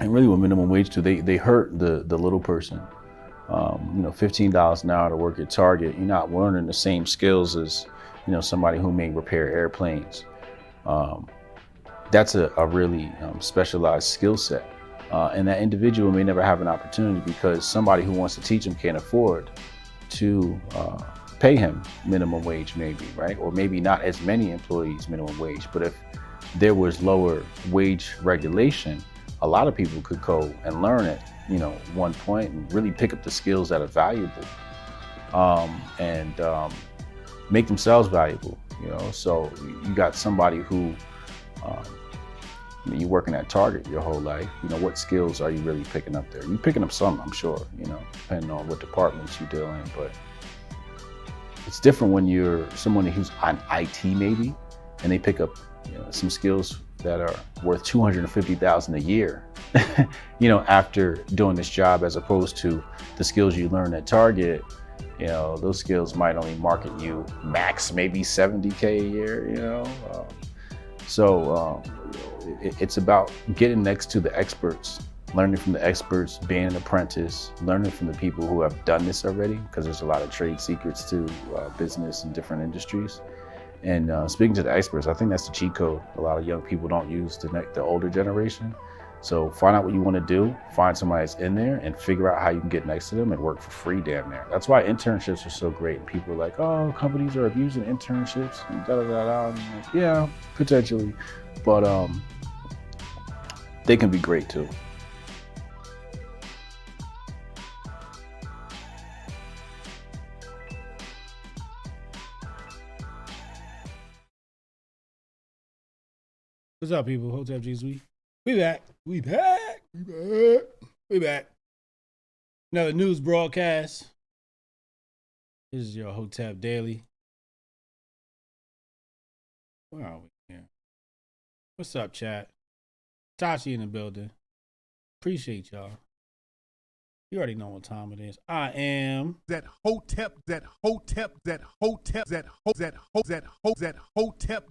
And really what minimum wage do, they hurt the little person. You know, $15 an hour to work at Target, you're not learning the same skills as, you know, somebody who may repair airplanes. That's a really specialized skill set. And that individual may never have an opportunity because somebody who wants to teach him can't afford to pay him minimum wage, maybe, right? Or maybe not as many employees minimum wage, but if there was lower wage regulation, a lot of people could go and learn at, you know, one point and really pick up the skills that are valuable, and make themselves valuable, you know? So you got somebody who, I mean, you're working at Target your whole life, you know, what skills are you really picking up there? You're picking up some, I'm sure, you know, depending on what departments you deal in, but it's different when you're someone who's on IT maybe, and they pick up, you know, some skills that are worth $250,000 a year, you know, after doing this job, as opposed to the skills you learn at Target. You know, those skills might only market you max maybe 70K a year, you know. It's about getting next to the experts, learning from the experts, being an apprentice, learning from the people who have done this already, because there's a lot of trade secrets to business in different industries. And speaking to the experts, I think that's the cheat code a lot of young people don't use, the older generation. So find out what you want to do, find somebody that's in there, and figure out how you can get next to them and work for free damn near. That's why internships are so great. And people are like, oh, companies are abusing internships and da-da-da-da. And I'm like, yeah, potentially, but they can be great too. What's up, people? Hotep Jesus. We back. We back. We back. We back. Another news broadcast. This is your Hotep Daily. Where are we here? What's up, chat? Tashi in the building. Appreciate y'all. You already know what time it is. I am that Hotep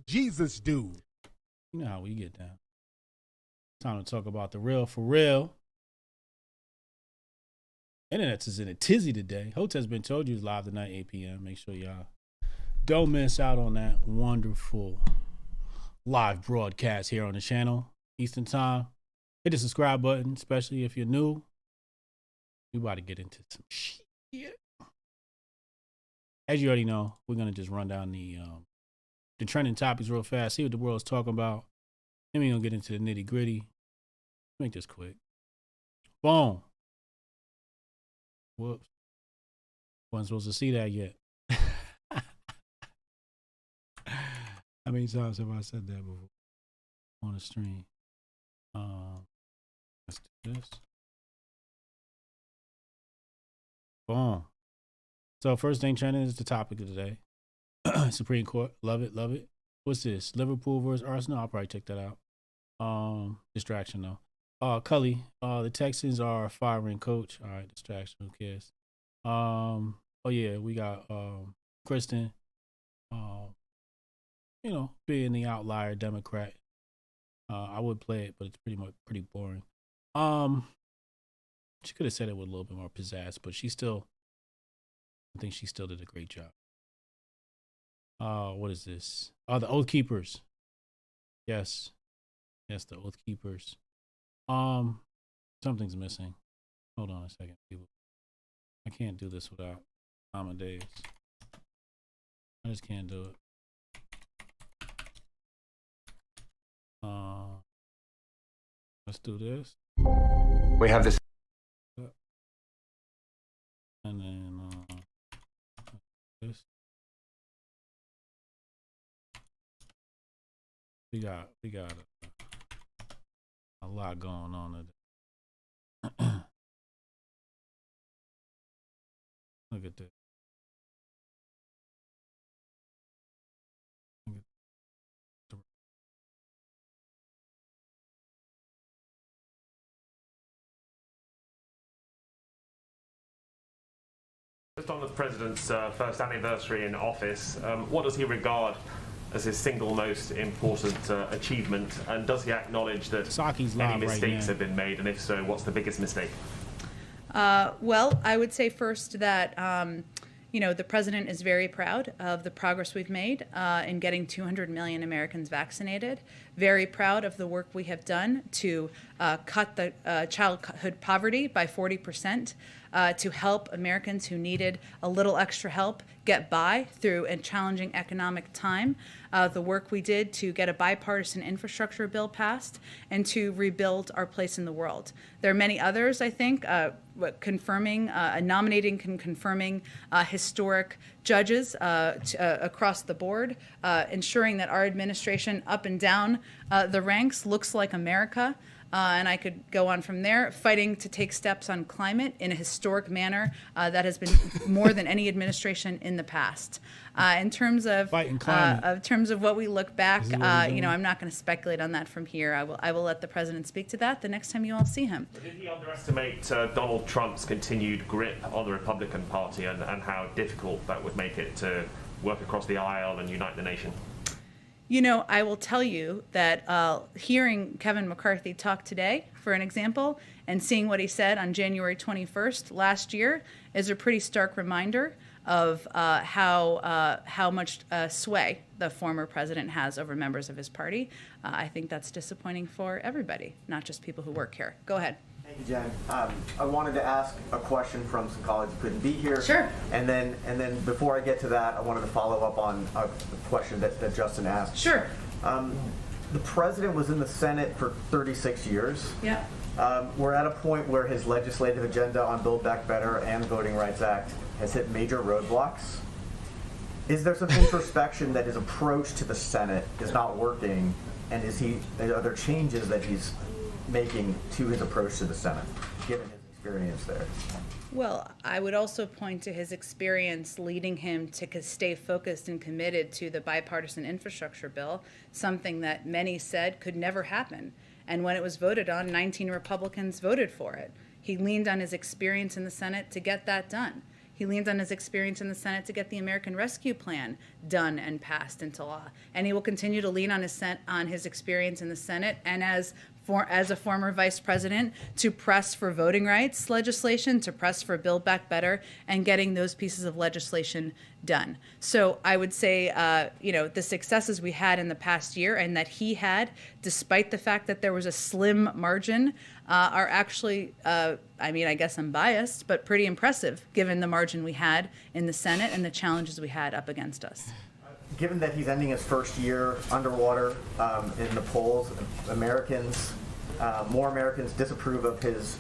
Jesus dude. You know how we get down. Time to talk about the real for real. Internet's is in a tizzy today. Hotep's been told you live tonight, 8 p.m. Make sure y'all don't miss out on that wonderful live broadcast here on the channel, Eastern Time. Hit the subscribe button, especially if you're new. We about to get into some shit. As you already know, we're gonna just run down the trending topics real fast, see what the world's talking about. Then we're gonna get into the nitty gritty. Make this quick. Boom. Whoops. Wasn't supposed to see that yet. How many times have I said that before on the stream? Let's do this. Boom. So first thing trending is the topic of the day. Supreme Court. Love it, love it. What's this? Liverpool versus Arsenal? I'll probably check that out. Distraction though. Cully, the Texans are firing coach. All right, distraction, who cares? Oh yeah, we got Kristen, you know, being the outlier Democrat. I would play it, but it's pretty boring. She could have said it with a little bit more pizzazz, but I think she still did a great job. What is this? Oh, the Oath Keepers. Yes, the Oath Keepers. Something's missing. Hold on a second, people. I can't do this without Amadeus. I just can't do it. Let's do this. We have this. And then this. We got a lot going on today. Look at this. Just on the president's first anniversary in office, what does he regard as his single most important achievement? And does he acknowledge that Saki's any live right mistakes now. have been made? And if so, what's the biggest mistake? Well, I would say first that the president is very proud of the progress we've made in getting 200 million Americans vaccinated. Very proud of the work we have done to cut the childhood poverty by 40%, to help Americans who needed a little extra help get by through a challenging economic time. The work we did to get a bipartisan infrastructure bill passed and to rebuild our place in the world. There are many others, I think, nominating and confirming historic judges across the board, ensuring that our administration up and down the ranks looks like America. And I could go on from there, fighting to take steps on climate in a historic manner that has been more than any administration in the past. In terms of what we look back, I'm not going to speculate on that from here. I will let the president speak to that the next time you all see him. Did he underestimate Donald Trump's continued grip on the Republican Party and how difficult that would make it to work across the aisle and unite the nation? I will tell you that hearing Kevin McCarthy talk today, for an example, and seeing what he said on January 21st last year is a pretty stark reminder of how much sway the former president has over members of his party. I think that's disappointing for everybody, not just people who work here. Go ahead. Thank you, Jen. I wanted to ask a question from some colleagues who couldn't be here. Sure. And then before I get to that, I wanted to follow up on a question that Justin asked. Sure. The president was in the Senate for 36 years. Yeah. We're at a point where his legislative agenda on Build Back Better and Voting Rights Act has hit major roadblocks. Is there some introspection that his approach to the Senate is not working, and are there changes that he's making to his approach to the Senate, given his experience there? Well, I would also point to his experience leading him to stay focused and committed to the bipartisan infrastructure bill, something that many said could never happen. And when it was voted on, 19 Republicans voted for it. He leaned on his experience in the Senate to get that done. He leaned on his experience in the Senate to get the American Rescue Plan done and passed into law. And he will continue to lean on his experience in the Senate and as a former vice president to press for voting rights legislation, to press for Build Back Better, and getting those pieces of legislation done. So I would say, the successes we had in the past year and that he had, despite the fact that there was a slim margin, are actually, I guess I'm biased, but pretty impressive given the margin we had in the Senate and the challenges we had up against us. Given that he's ending his first year underwater in the polls, more Americans disapprove of his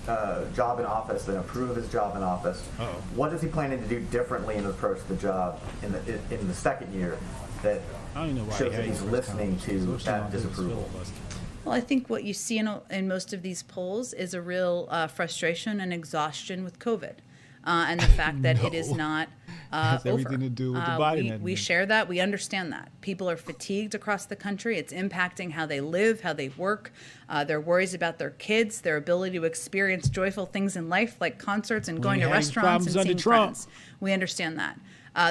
job in office than approve of his job in office. Uh-oh. What is he planning to do differently in the approach to the job in the second year that I don't know why shows that he's listening to that disapproval? Well, I think what you see in most of these polls is a real frustration and exhaustion with COVID. And the fact that it is not Has over. everything to do with the Biden we share that. We understand that. People are fatigued across the country. It's impacting how they live, how they work. Their worries about their kids, their ability to experience joyful things in life like concerts and going to restaurants and seeing friends. We understand that.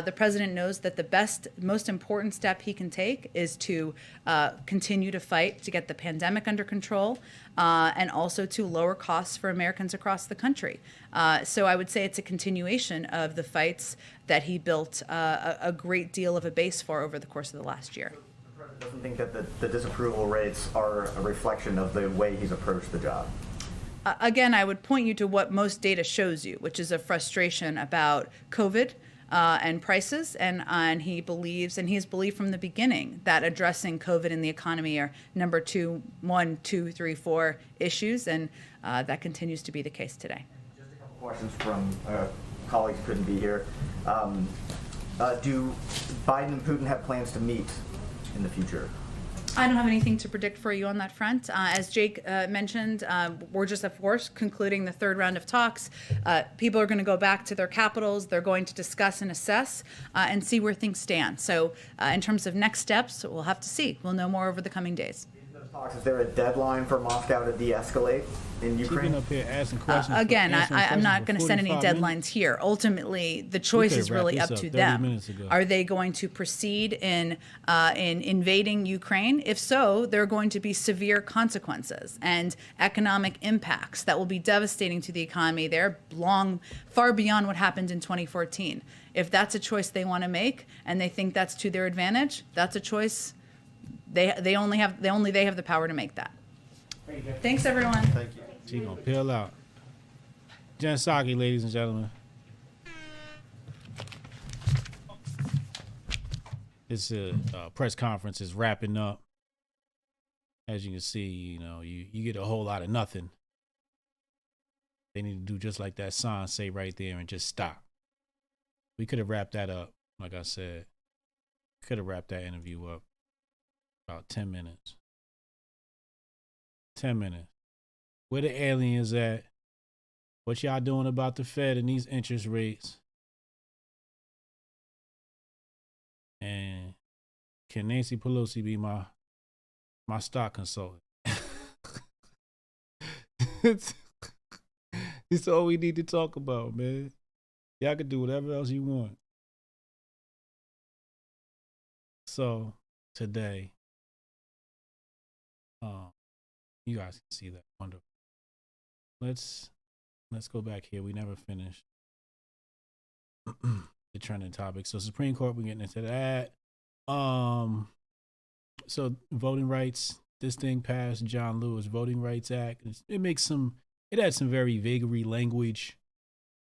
The president knows that the most important step he can take is to continue to fight to get the pandemic under control and also to lower costs for Americans across the country. So I would say it's a continuation of the fights that he built a great deal of a base for over the course of the last year. The president doesn't think that the disapproval rates are a reflection of the way he's approached the job. Again, I would point you to what most data shows you, which is a frustration about COVID. And prices, and he believes, and he's believed from the beginning that addressing COVID and the economy are number 1, 2, 3, 4 issues, and that continues to be the case today. Just a couple questions from colleagues who couldn't be here. Do Biden and Putin have plans to meet in the future? I don't have anything to predict for you on that front. As Jake mentioned, we're just, of course, concluding the third round of talks. People are going to go back to their capitals. They're going to discuss and assess and see where things stand. So in terms of next steps, we'll have to see. We'll know more over the coming days. In those talks, is there a deadline for Moscow to de-escalate in She's Ukraine? been up here asking questions. Again, answering I'm not questions going to for set any 45 deadlines minutes. here. Ultimately, the choice could've is wrapped really this up up to 30 them. minutes ago. Are they going to proceed in invading Ukraine? If so, there are going to be severe consequences and economic impacts that will be devastating to the economy there, far beyond what happened in 2014. If that's a choice they want to make and they think that's to their advantage, that's a choice. They only have the power to make that. Thanks, everyone. Thank you. She gonna peel out. Jen Psaki, ladies and gentlemen. This press conference is wrapping up. As you can see, you get a whole lot of nothing. They need to do just like that sign say right there and just stop. We could have wrapped that up, like I said. Could have wrapped that interview up about 10 minutes. 10 minutes. Where the aliens at? What y'all doing about the Fed and these interest rates? And can Nancy Pelosi be my stock consultant? It's all we need to talk about, man. Y'all can do whatever else you want. So today, you guys can see that. Wonderful. Let's go back here. We never finished the trending topic. So Supreme Court, we're getting into that. So voting rights, this thing passed, John Lewis Voting Rights Act. It had some very vagary language.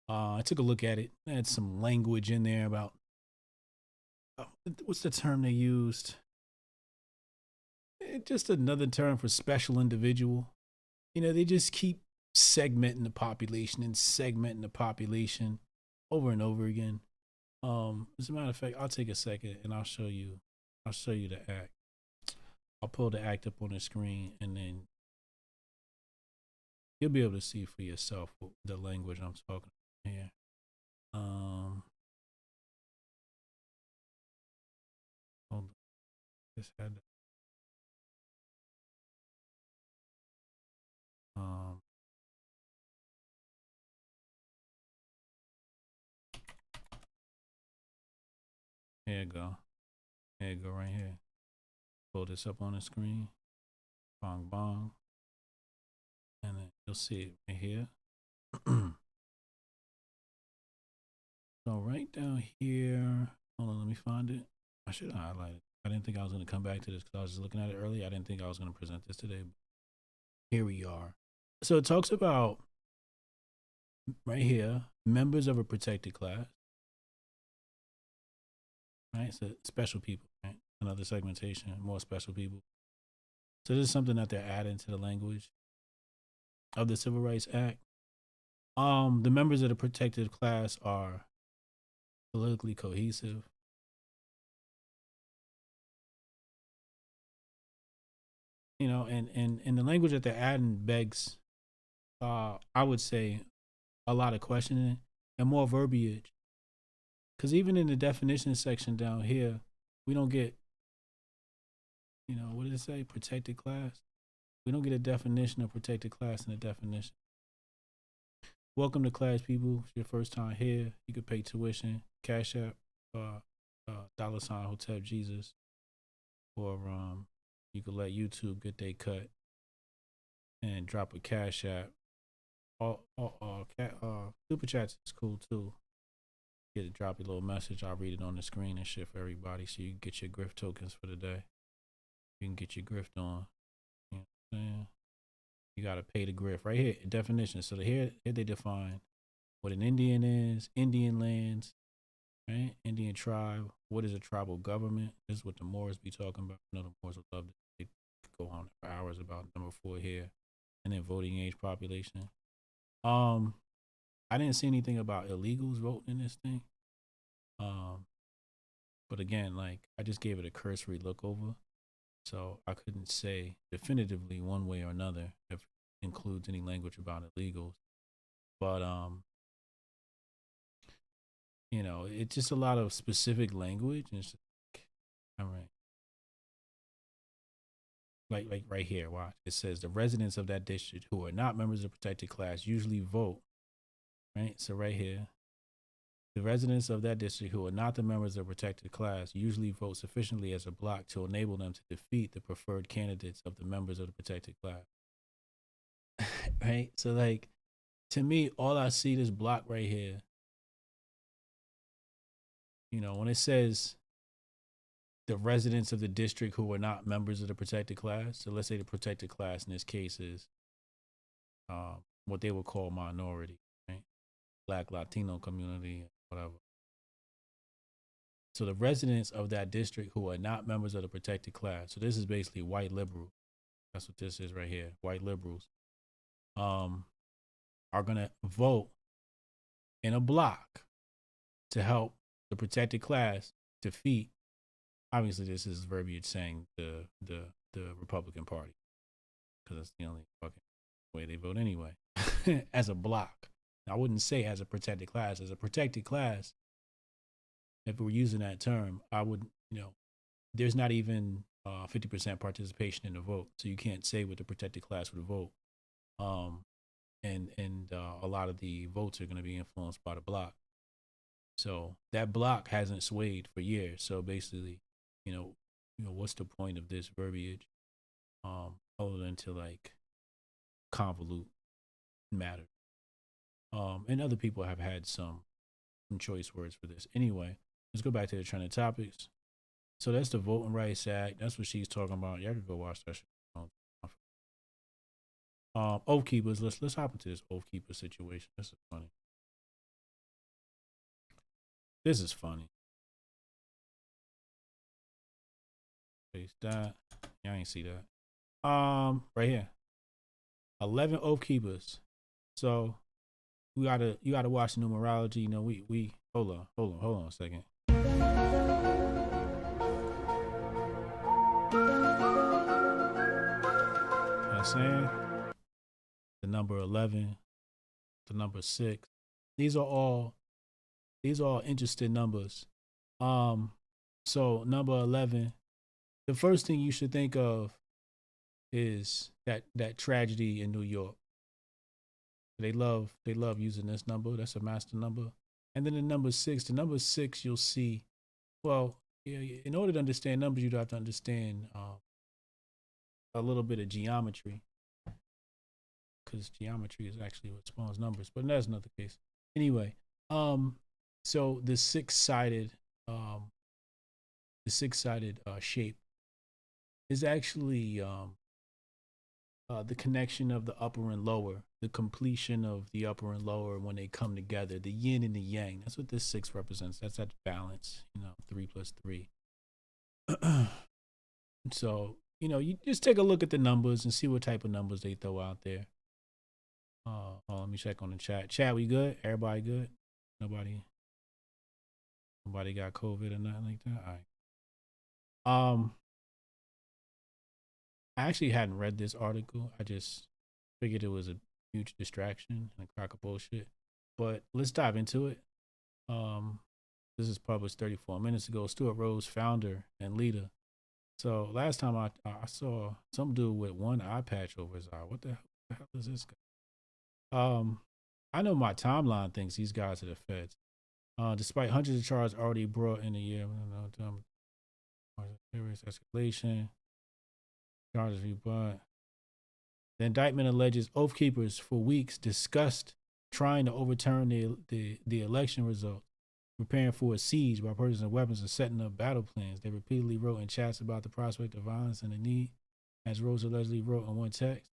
I took a look at it. It had some language in there about, what's the term they used? Just another term for special individual. They just keep segmenting the population over and over again. As a matter of fact, I'll take a second and I'll show you the act. I'll pull the act up on the screen and then you'll be able to see for yourself the language I'm talking about here. Hold on. Just had to, here you go. Here you go right here. Pull this up on the screen. Bong bong. And then you'll see it right here. So right down here, hold on, let me find it. I should highlight it. I didn't think I was going to come back to this because I was just looking at it earlier. I didn't think I was going to present this today. But here we are. So it talks about, right here, members of a protected class. Right, so special people, right? Another segmentation, more special people. So this is something that they're adding to the language of the Civil Rights Act. The members of the protected class are politically cohesive. And the language that they're adding begs, I would say, a lot of questioning and more verbiage. Because even in the definition section down here, we don't get, what did it say? Protected class. We don't get a definition of protected class in the definition. Welcome to class, people. It's your first time here. You could pay tuition, Cash App, $ Hotep Jesus, or you could let YouTube get their cut and drop a Cash App. Super chats is cool too. Get to drop your little message. I'll read it on the screen and shit for everybody, so you can get your grift tokens for the day. You can get your grift on. You know what I'm saying? You gotta pay the grift right here. Definition. So here they define what an Indian is, Indian lands, right? Indian tribe. What is a tribal government? This is what the Moors be talking about. The Moors would love to. They go on for hours about number 4 here, and then voting age population. I didn't see anything about illegals voting in this thing. But again, I just gave it a cursory look over. So I couldn't say definitively one way or another if it includes any language about illegals. But, it's just a lot of specific language. And it's just all right. like right here, watch. It says the residents of that district who are not members of the protected class usually vote, right? So right here, the residents of that district who are not the members of the protected class usually vote sufficiently as a block to enable them to defeat the preferred candidates of the members of the protected class. Right? So like, to me, all I see this block right here, you know, when it says the residents of the district who are not members of the protected class. So let's say the protected class in this case is what they would call minority, right? Black, Latino community, whatever. So the residents of that district who are not members of the protected class. So this is basically white liberals. That's what this is right here. White liberals are going to vote in a block to help the protected class defeat. Obviously, this is verbiage saying the Republican Party, because that's the only fucking way they vote anyway. As a block, I wouldn't say as a protected class. As a protected class, if we're using that term, I would, you know, there's not even 50% participation in the vote, so you can't say what the protected class would vote. And a lot of the votes are going to be influenced by the block. So that block hasn't swayed for years. So basically, you know, what's the point of this verbiage, other than to like convolute matter? And other people have had some choice words for this. Anyway, let's go back to the trending topics. So that's the Voting Rights Act. That's what she's talking about. Y'all can go watch that shit. Oath keepers. Let's hop into this oath keeper situation. This is funny. This is funny. Face that. Y'all ain't see that. Right here. 11 oath keepers. So you gotta watch numerology. You know, we hold on a second. You know what I'm saying? The number 11, the number 6. These are all interesting numbers. So number 11, the first thing you should think of is that tragedy in New York. They love using this number. That's a master number. And then the number 6, you'll see, well, in order to understand numbers, you'd have to understand a little bit of geometry, because geometry is actually what spawns numbers, but that's not the case. Anyway, so the six-sided shape is actually the connection of the upper and lower, the completion of the upper and lower when they come together, the yin and the yang. That's what this 6 represents. That's that balance, 3 plus 3. So, you just take a look at the numbers and see what type of numbers they throw out there. Let me check on the chat. Chat, we good? Everybody good? Nobody got COVID or nothing like that? All right. I actually hadn't read this article. I just figured it was a huge distraction and a crock of bullshit. But let's dive into it. This is published 34 minutes ago. Stuart Rose, founder and leader. So last time I saw some dude with one eye patch over his eye. What the hell is this guy? I know my timeline thinks these guys are the feds. Despite hundreds of charges already brought in a year, serious escalation. Charges rebut. The indictment alleges Oath Keepers for weeks discussed trying to overturn the election result, preparing for a siege by purchasing weapons and setting up battle plans. They repeatedly wrote in chats about the prospect of violence and the need, as Rose allegedly wrote in one text.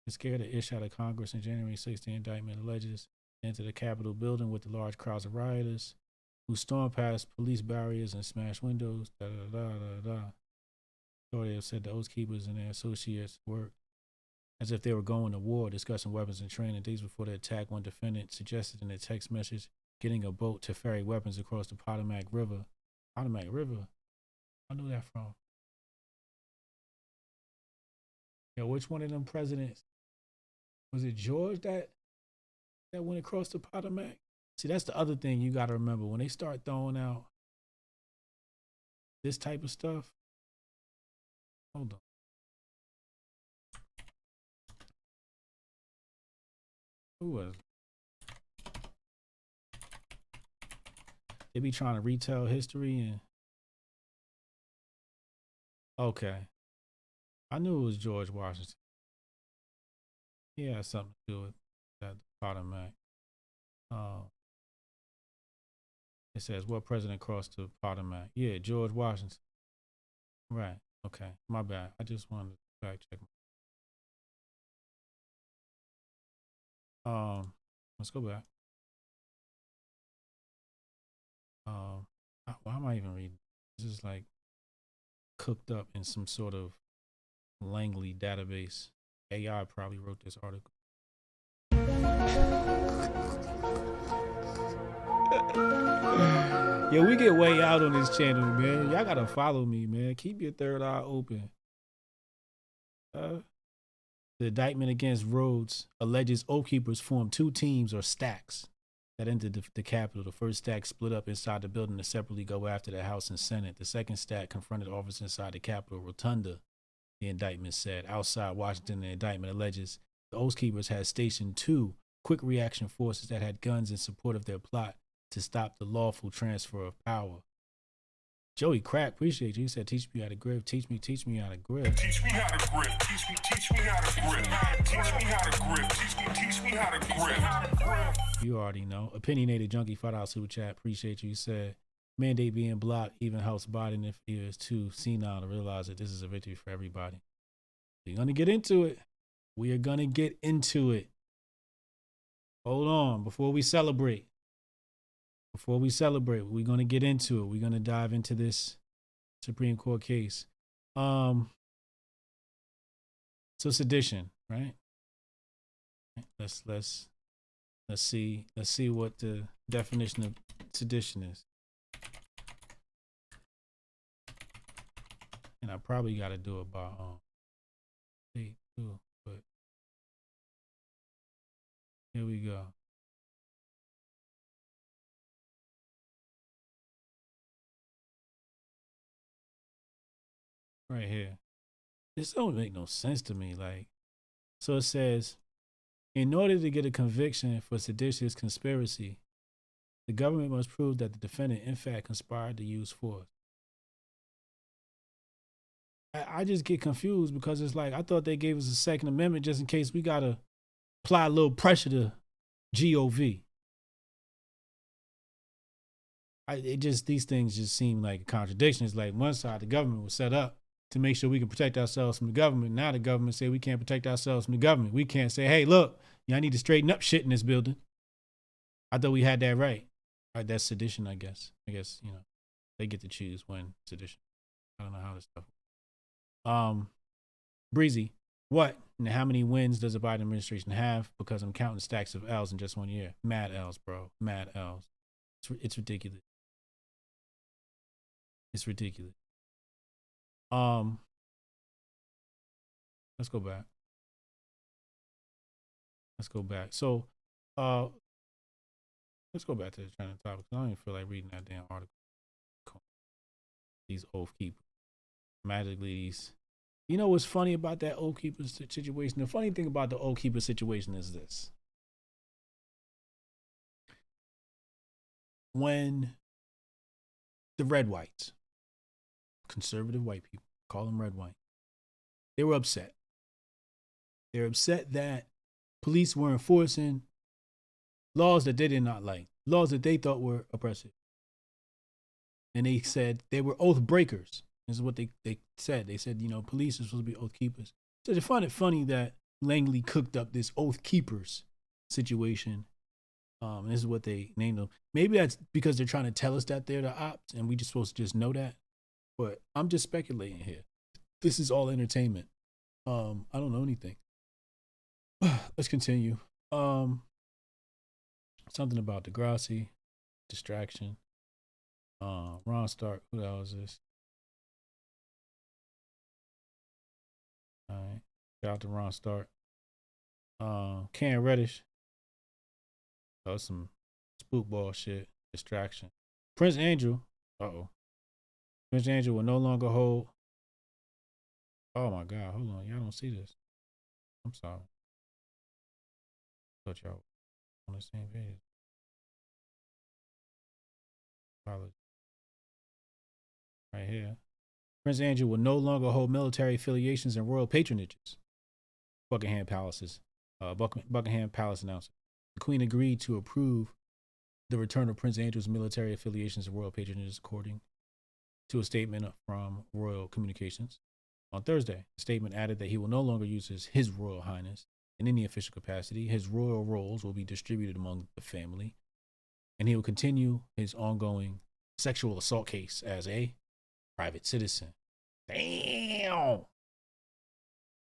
They're scared to issue out of Congress in January 6th. The indictment alleges into the Capitol building with the large crowds of rioters who stormed past police barriers and smashed windows. Authorities have said the Oath Keepers and their associates worked as if they were going to war, discussing weapons and training. Days before the attack, one defendant suggested in a text message getting a boat to ferry weapons across the Potomac River. Potomac River? I know that from. Which one of them presidents? Was it George that went across the Potomac? See, that's the other thing you got to remember. When they start throwing out this type of stuff, hold on. Who was it? They be trying to retell history and okay. I knew it was George Washington. He had something to do with that Potomac. It says what president crossed the Potomac? Yeah, George Washington. Right. Okay. My bad. I just wanted to fact check. Let's go back. Why am I even reading? This is like cooked up in some sort of Langley database. AI probably wrote this article. Yo, we get way out on this channel, man. Y'all gotta follow me, man. Keep your third eye open. The indictment against Rhodes alleges Oath Keepers formed two teams or stacks that entered the Capitol. The first stack split up inside the building to separately go after the House and Senate. The second stack confronted officers inside the Capitol Rotunda, the indictment said. Outside Washington, the indictment alleges the Oath Keepers had stationed two quick reaction forces that had guns in support of their plot to stop the lawful transfer of power. Joey Crack, appreciate you. He said, teach me how to grip. Teach me how to grip. Teach me how to grip. Teach me how to grip. Teach me how to grip. Teach me how to grip. You already know. Opinionated Junkie, $5 super chat. Appreciate you. He said, mandate being blocked even helps Biden if he is too senile to realize that this is a victory for everybody. We're going to get into it. We are going to get into it. Hold on. Before we celebrate, we're going to get into it. We're going to dive into this Supreme Court case. So sedition, right? Let's see what the definition of sedition is. And I probably got to do it by day 2, but here we go. Right here. This don't make no sense to me. Like, so it says, in order to get a conviction for seditious conspiracy, the government must prove that the defendant in fact conspired to use force. I just get confused because it's like, I thought they gave us a Second Amendment just in case we got to apply a little pressure to GOV. These things just seem like a contradiction. It's like one side, the government was set up to make sure we can protect ourselves from the government. Now the government say we can't protect ourselves from the government. We can't say, hey, look, y'all need to straighten up shit in this building. I thought we had that right. All right, that's sedition, I guess. I guess, you know, they get to choose when sedition. I don't know how this stuff works. Breezy, what and how many wins does the Biden administration have? Because I'm counting stacks of L's in just 1 year. Mad L's, bro. Mad L's. It's ridiculous. It's ridiculous. Let's go back. So, let's go back to the trending topic. I don't even feel like reading that damn article. These Oath Keepers. Magically, these. You know what's funny about that Oath Keeper situation? The funny thing about the Oath Keeper situation is this. When the red whites, conservative white people, call them red white, they were upset. They're upset that police were enforcing laws that they did not like, laws that they thought were oppressive. And they said they were oath breakers. This is what they said. They said, you know, police are supposed to be oath keepers. So they find it funny that Langley cooked up this oath keepers situation. And this is what they named them. Maybe that's because they're trying to tell us that they're the ops and we just supposed to just know that. But I'm just speculating here. This is all entertainment. I don't know anything. Let's continue. Something about Degrassi, distraction. Ron Stark. Who the hell is this? All right. Shout out to Ron Stark. Karen Reddish. Oh, some spookball shit. Distraction. Prince Angel. Prince Angel will no longer hold. Oh my God. Hold on. Y'all don't see this. I'm sorry. Thought y'all. on the same page. Apology. Right here. Prince Andrew will no longer hold military affiliations and royal patronages. Buckingham Palace announced. The Queen agreed to approve the return of Prince Andrew's military affiliations and royal patronages, according to a statement from Royal Communications. On Thursday, the statement added that he will no longer use his Royal Highness in any official capacity. His royal roles will be distributed among the family, and he will continue his ongoing sexual assault case as a private citizen. Damn.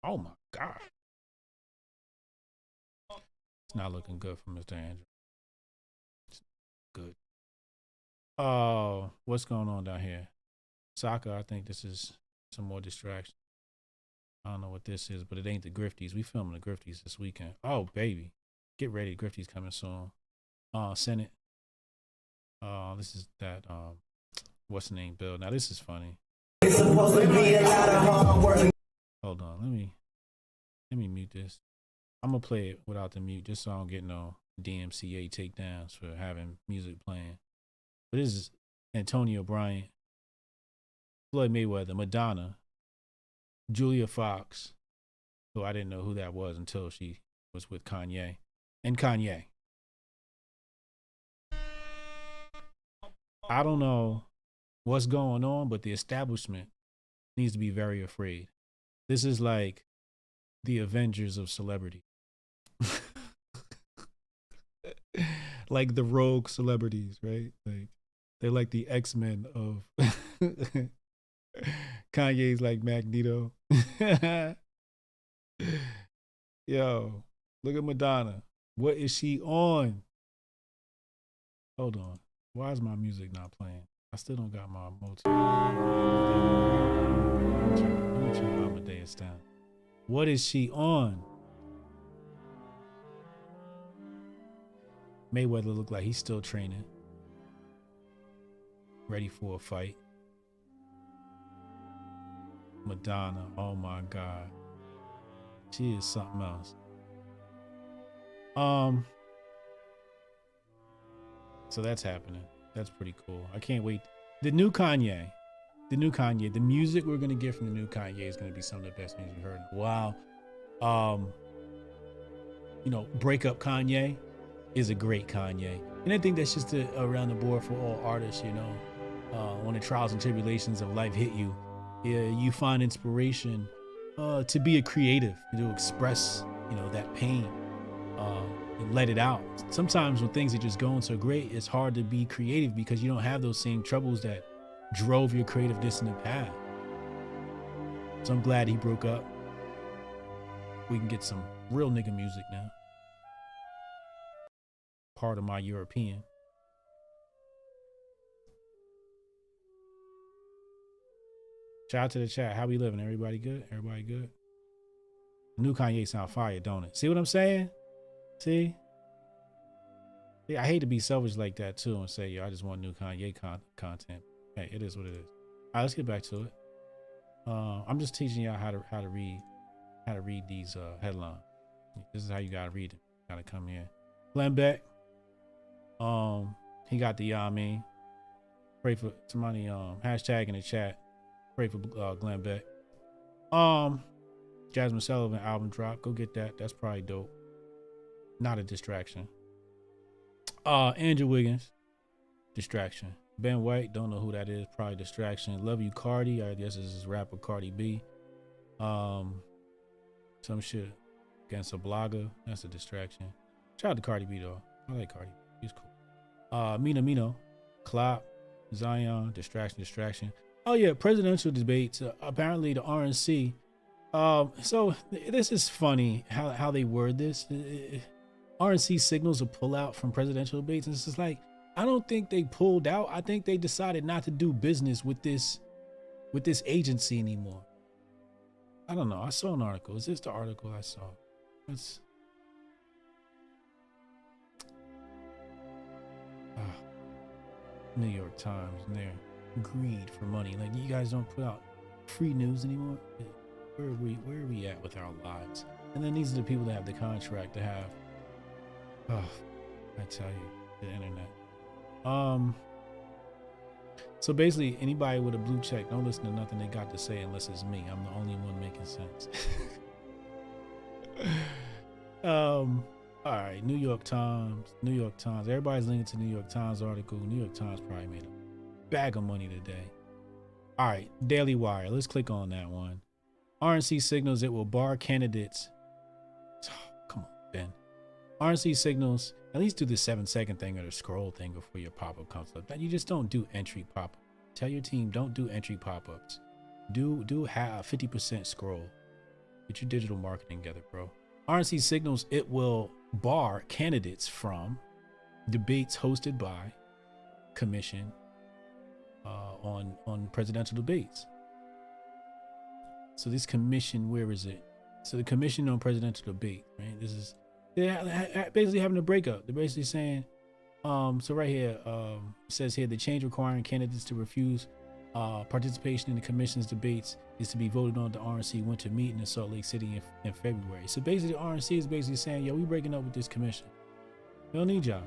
Oh my God. It's not looking good for Mr. Andrew. It's good. Oh, what's going on down here? Soccer, I think this is some more distraction. I don't know what this is, but it ain't the Grifties. We filming the Grifties this weekend. Oh, baby. Get ready. Grifties coming soon. Senate. This is that, what's the name bill? Now, this is funny. It's supposed to be a lot of hard work. Hold on. Let me mute this. I'm going to play it without the mute just so I don't get no DMCA takedowns for having music playing. But this is Antonio Bryant, Floyd Mayweather, Madonna, Julia Fox, who I didn't know who that was until she was with Kanye, and Kanye. I don't know what's going on, but the establishment needs to be very afraid. This is like the Avengers of celebrity. Like the rogue celebrities, right? Like they're like the X-Men of Kanye's like Magneto. Yo, look at Madonna. What is she on? Hold on. Why is my music not playing? I still don't got my multi. Let me turn Amadeus down. What is she on? Mayweather look like he's still training. Ready for a fight. Madonna, oh my God. She is something else. So that's happening. That's pretty cool. I can't wait. The new Kanye, the music we're gonna get from the new Kanye is gonna be some of the best music we've heard in a while. You know, Break Up Kanye is a great Kanye. And I think that's just around the board for all artists, you know. When the trials and tribulations of life hit you, you find inspiration to be a creative, to express, you know, that pain and let it out. Sometimes when things are just going so great, it's hard to be creative because you don't have those same troubles that drove your creativeness in the past. So I'm glad he broke up. We can get some real nigga music now. Part of my European. Shout out to the chat. How we living? Everybody good? Everybody good? The new Kanye sound fire, don't it? See what I'm saying? See? Yeah, I hate to be selfish like that too and say, yo, I just want new Kanye content. Hey, it is what it is. All right, let's get back to it. I'm just teaching y'all how to read these headlines. This is how you gotta read it. Gotta come here. Glenn Beck. He got the I mean. Pray for somebody hashtag in the chat. Pray for Glenn Beck. Jasmine Sullivan album drop. Go get that. That's probably dope. Not a distraction. Andrew Wiggins. Distraction. Ben White. Don't know who that is. Probably distraction. Love You Cardi. I guess this is rapper Cardi B. Some shit against a blogger. That's a distraction. Shout out to Cardi B though. I like Cardi B. He's cool. Mino. Clap. Zion. Distraction. Oh yeah, presidential debates. Apparently the RNC. So this is funny how they word this. RNC signals a pullout from presidential debates, and it's just like, I don't think they pulled out. I think they decided not to do business with this agency anymore. I don't know. I saw an article. Is this the article I saw? It's New York Times and their greed for money. Like, you guys don't put out free news anymore. Where are we at with our lives? And then these are the people that have the contract to have I tell you, the internet. So basically, anybody with a blue check, don't listen to nothing they got to say unless it's me. I'm the only one making sense. All right, New York Times. Everybody's linking to New York Times article. New York Times probably made a bag of money today. All right, Daily Wire. Let's click on that one. RNC signals it will bar candidates. Oh, come on, Ben. RNC signals, at least do the 7-second thing or the scroll thing before your pop-up comes up. That you just don't do entry pop-up. Tell your team, don't do entry pop-ups. Do have 50% scroll. Get your digital marketing together, bro. RNC signals it will bar candidates from debates hosted by commission on presidential debates. So this commission, where is it? So the commission on presidential debate, right? This is, they're basically having a breakup. They're basically saying, so right here, it says here, the change requiring candidates to refuse participation in the commission's debates is to be voted on at the RNC winter meeting in Salt Lake City in February. So basically, the RNC is basically saying, yo, we breaking up with this commission. We don't need y'all.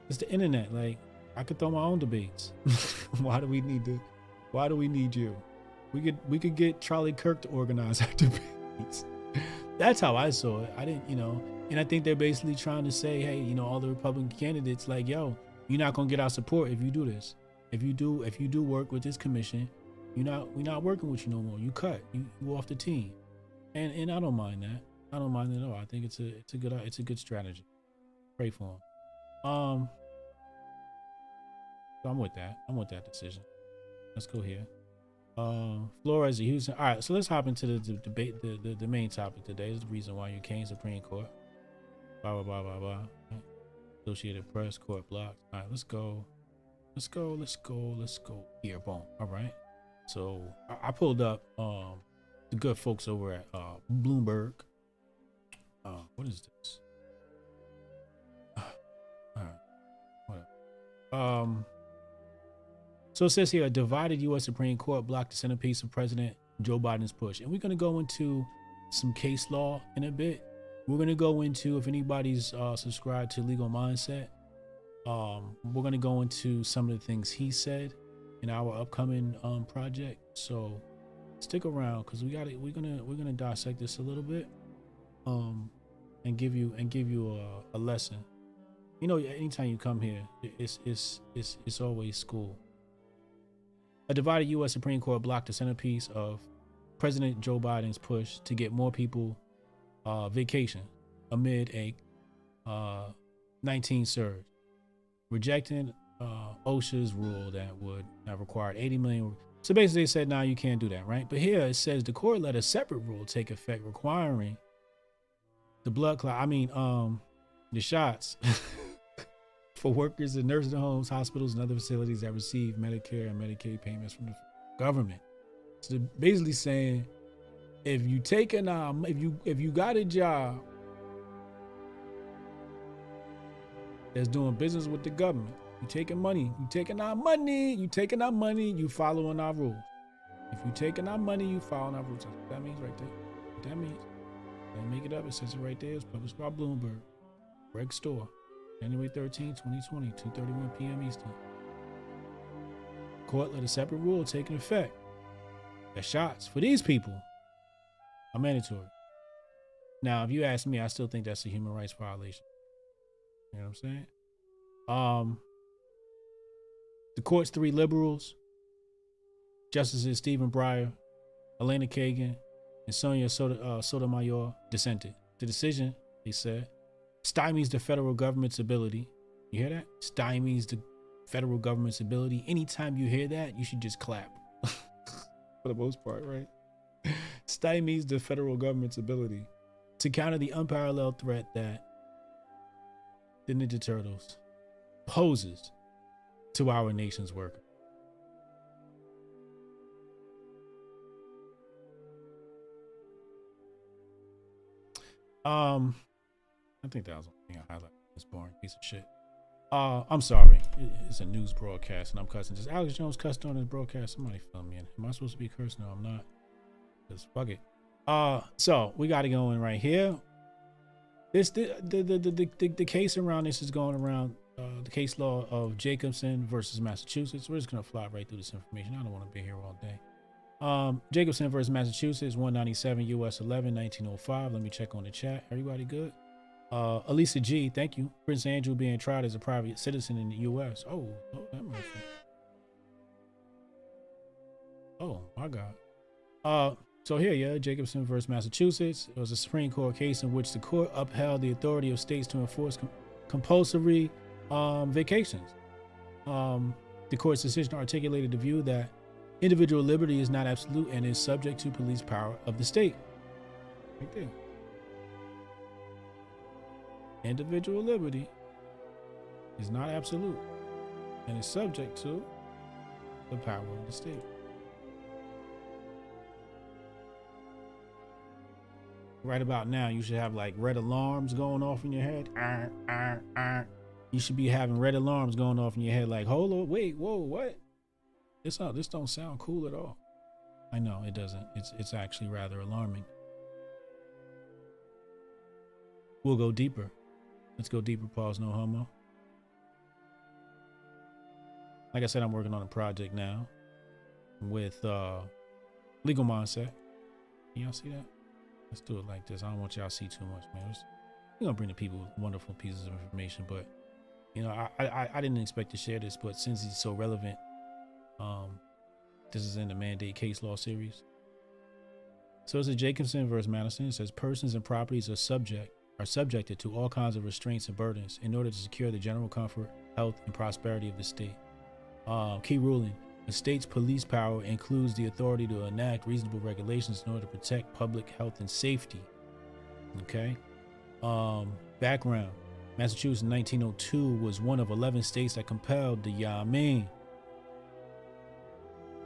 It's the internet. Like, I could throw my own debates. Why do we need you? We could get Charlie Kirk to organize our debates. That's how I saw it. I didn't, and I think they're basically trying to say, hey, all the Republican candidates, like, yo, you're not gonna get our support if you do this. If you do work with this commission, we're not working with you no more. You cut. You off the team. And I don't mind that. I don't mind it at all. I think it's a good strategy. Pray for them. So I'm with that. I'm with that decision. Let's go here. Flores, Houston. All right, so let's hop into the debate. The main topic today is the reason why you came Supreme Court. Blah blah blah blah blah. Associated Press, court blocks. All right, let's go here. Boom. All right. So I pulled up the good folks over at Bloomberg. What is this? All right. Whatever. So it says here, a divided U.S. Supreme Court blocked the centerpiece of President Joe Biden's push. And we're going to go into some case law in a bit. We're going to go into, if anybody's subscribed to Legal Mindset, we're going to go into some of the things he said in our upcoming project. So stick around, because we're gonna dissect this a little bit, and give you a lesson. Anytime you come here, it's always school. A divided U.S. Supreme Court blocked the centerpiece of President Joe Biden's push to get more people vacation amid a 19 surge, rejecting OSHA's rule that would have required 80 million. So basically they said, nah, you can't do that, right? But here it says the court let a separate rule take effect requiring the the shots for workers in nursing homes, hospitals, and other facilities that receive Medicare and Medicaid payments from the government. So they're basically saying, if you got a job that's doing business with the government, you taking our money, you following our rules. If you taking our money, you following our rules. That's what that means right there. What that means. Don't make it up. It says it right there. It's published by Bloomberg. Greg Store. January 13, 2020, 2:31 p.m. Eastern. Court let a separate rule take effect. The shots for these people are mandatory. Now, if you ask me, I still think that's a human rights violation. You know what I'm saying? The court's 3 liberals, Justices Stephen Breyer, Elena Kagan, and Sonia Sotomayor, dissented. The decision, they said, stymies the federal government's ability. You hear that? Stymies the federal government's ability. Anytime you hear that, you should just clap. For the most part, right? Stymies the federal government's ability to counter the unparalleled threat that the Ninja Turtles poses to our nation's workers. I think that was one thing I highlighted. This boring piece of shit. I'm sorry. It's a news broadcast and I'm cussing. Just Alex Jones cussed on his broadcast. Somebody film me in. Am I supposed to be cursed? No, I'm not. Just fuck it. So we got it going right here. This the case around this is going around the case law of Jacobson versus Massachusetts. We're just gonna fly right through this information. I don't want to be here all day. Jacobson versus Massachusetts, 197 US 11, 1905. Let me check on the chat. Everybody good? Elisa G, thank you. Prince Andrew being tried as a private citizen in the US. Oh, that mercy. Oh my God. So here, yeah, Jacobson versus Massachusetts. It was a Supreme Court case in which the court upheld the authority of states to enforce compulsory vacations. The court's decision articulated the view that individual liberty is not absolute and is subject to police power of the state. Right there. Individual liberty is not absolute and is subject to the power of the state. Right about now, you should have like red alarms going off in your head. You should be having red alarms going off in your head like, hold on, wait, whoa, what? This don't sound cool at all. I know it doesn't. It's actually rather alarming. We'll go deeper. Let's go deeper, pause, no homo. Like I said, I'm working on a project now with legal mindset. Can y'all see that? Let's do it like this. I don't want y'all to see too much, man. We're gonna bring the people wonderful pieces of information, but you know, I didn't expect to share this, but since it's so relevant, this is in the mandate case law series. So it's a Jacobson versus Madison. It says persons and properties are subjected to all kinds of restraints and burdens in order to secure the general comfort, health, and prosperity of the state. Key ruling. The state's police power includes the authority to enact reasonable regulations in order to protect public health and safety. Okay. Background. Massachusetts in 1902 was one of 11 states that compelled the Yamin.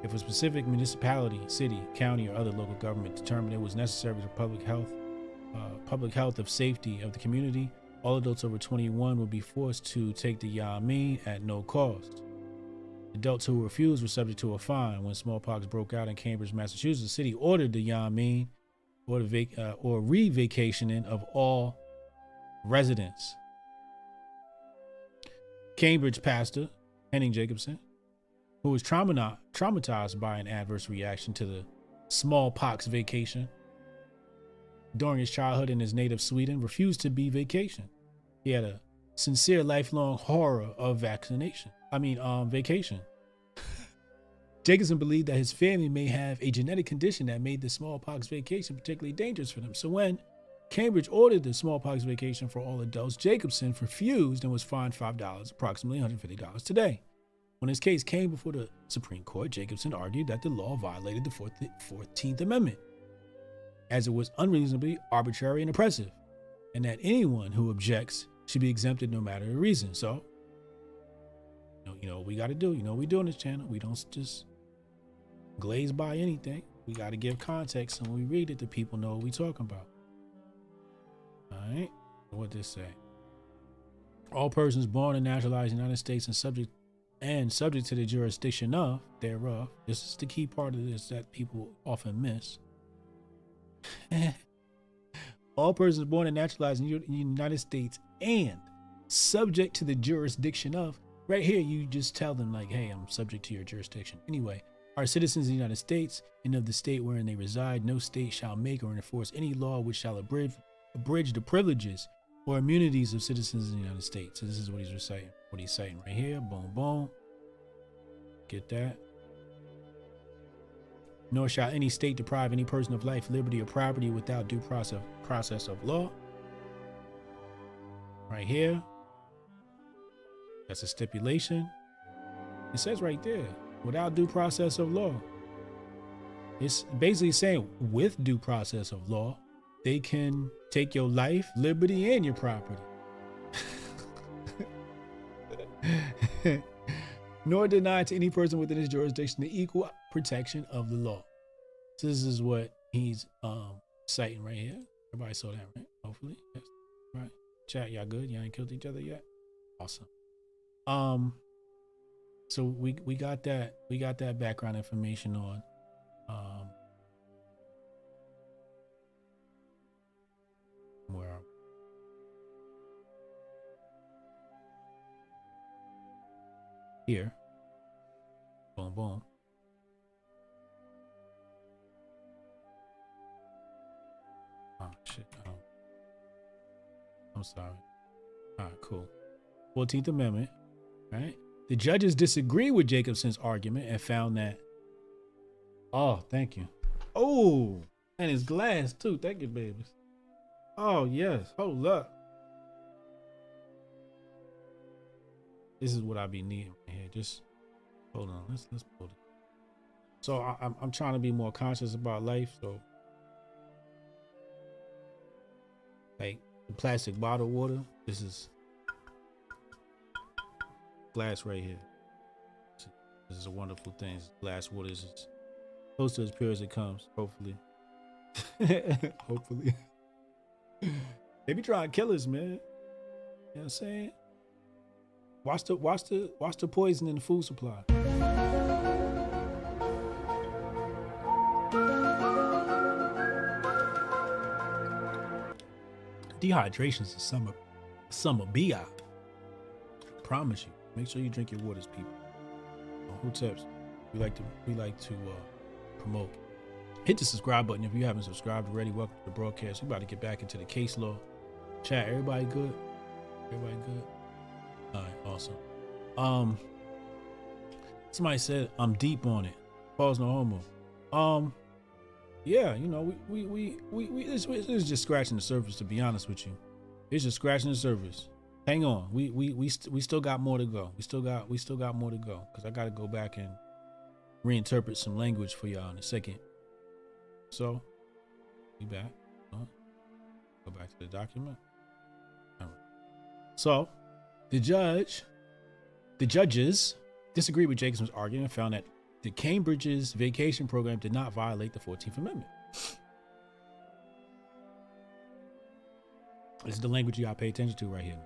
If a specific municipality, city, county, or other local government determined it was necessary for public health of safety of the community, all adults over 21 would be forced to take the Yamin at no cost. Adults who refused were subject to a fine. When smallpox broke out in Cambridge, Massachusetts, the city ordered the Yamin or re-vacationing of all residents. Cambridge pastor Henning Jacobson, who was traumatized by an adverse reaction to the smallpox vacation during his childhood in his native Sweden, refused to be vacationed. He had a sincere lifelong horror of vacation. Jacobson believed that his family may have a genetic condition that made the smallpox vacation particularly dangerous for them. So when Cambridge ordered the smallpox vacation for all adults, Jacobson refused and was fined $5, approximately $150 today. When his case came before the Supreme Court, Jacobson argued that the law violated the 14th Amendment, as it was unreasonably arbitrary and oppressive, and that anyone who objects should be exempted no matter the reason. So, you know what we got to do. You know what we do on this channel. We don't just glaze by anything. We got to give context, and when we read it, the people know what we talking about. All right, what this say? All persons born and naturalized in the United States and subject to the jurisdiction of thereof. This is the key part of this that people often miss. All persons born and naturalized in the United States and subject to the jurisdiction of. Right here, you just tell them like, hey, I'm subject to your jurisdiction. Anyway, are citizens of the United States and of the state wherein they reside. No state shall make or enforce any law which shall abridge the privileges or immunities of citizens of the United States. So this is what he's reciting. What he's citing right here. Boom, boom. Get that. Nor shall any state deprive any person of life, liberty, or property without due process of law. Right here. That's a stipulation. It says right there, without due process of law. It's basically saying with due process of law, they can take your life, liberty, and your property. Nor deny to any person within his jurisdiction the equal protection of the law. So this is what he's citing right here. Everybody saw that, right? Hopefully. Yes. Right. Chat, y'all good? Y'all ain't killed each other yet? Awesome. So we got that background information on where are we? here. Boom, boom. Oh, shit. Oh. I'm sorry. All right, cool. 14th Amendment, right? The judges disagree with Jacobson's argument and found that, oh, thank you. Oh, and it's glass too. Thank you, babies. Oh, yes. Hold up. This is what I be needing right here. Just hold on. Let's pull it. So I'm trying to be more conscious about life. So like the plastic bottled water, this is glass right here. This is a wonderful thing. Glass water is as close to as pure as it comes, hopefully. Hopefully. They be trying to kill us, man. You know what I'm saying? Watch the poison in the food supply. Dehydration is a summer BI. Promise you. Make sure you drink your waters, people. Hoteps, we like to promote. Hit the subscribe button if you haven't subscribed already. Welcome to the broadcast. We about to get back into the case law. Chat, everybody good? Everybody good? All right, awesome. Somebody said I'm deep on it. Pause, no homo. Yeah, you know, we it's just scratching the surface, to be honest with you. It's just scratching the surface. Hang on, we still got more to go. We still got more to go, because I got to go back and reinterpret some language for y'all in a second. So, we back. Go back to the document. All right. So, the judges disagreed with Jacobson's argument and found that the Cambridge's vacation program did not violate the 14th Amendment. This is the language you gotta pay attention to right here.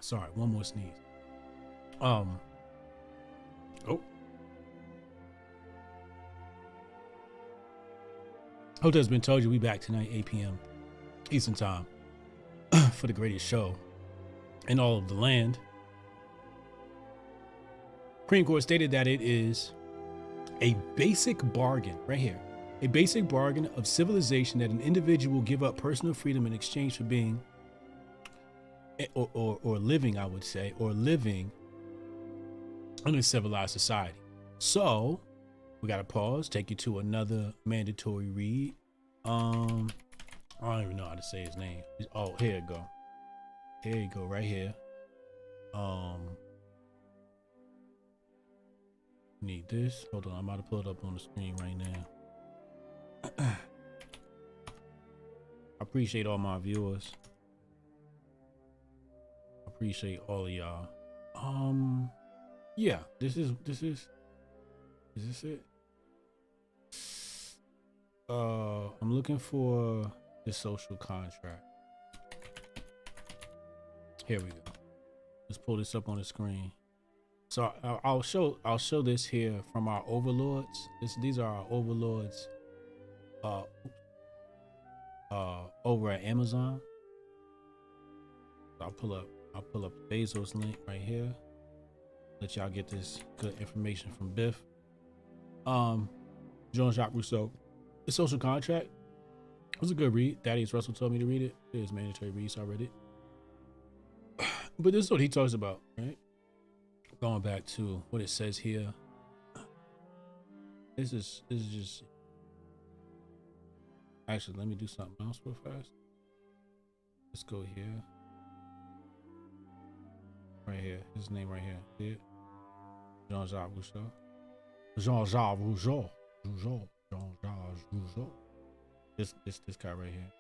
Sorry, one more sneeze. Oh. Hope that's been told you. We back tonight, 8 p.m. Eastern time for the greatest show in all of the land. Supreme Court stated that it is a basic bargain, right here, a basic bargain of civilization that an individual give up personal freedom in exchange for being or living, I would say, or living in a civilized society. So we got to pause, take you to another mandatory read. I don't even know how to say his name. Oh, here you go. Here you go, right here. Need this. Hold on, I'm about to pull it up on the screen right now. I appreciate all my viewers. I appreciate all of y'all. Yeah, is this it? I'm looking for the social contract. Here we go. Let's pull this up on the screen. So I'll show this here from our overlords. These are our overlords over at Amazon. I'll pull up Bezos' link right here. Let y'all get this good information from Biff. Jean-Jacques Rousseau. The Social Contract was a good read. Thaddeus Russell told me to read it. It is mandatory read, so I read it. But this is what he talks about, right? Going back to what it says here. This is just. Actually, let me do something else real fast. Let's go here. Right here. His name right here. See it? Jean-Jacques Rousseau. Jean-Jacques Rousseau. Jean-Jacques Rousseau. This guy right here.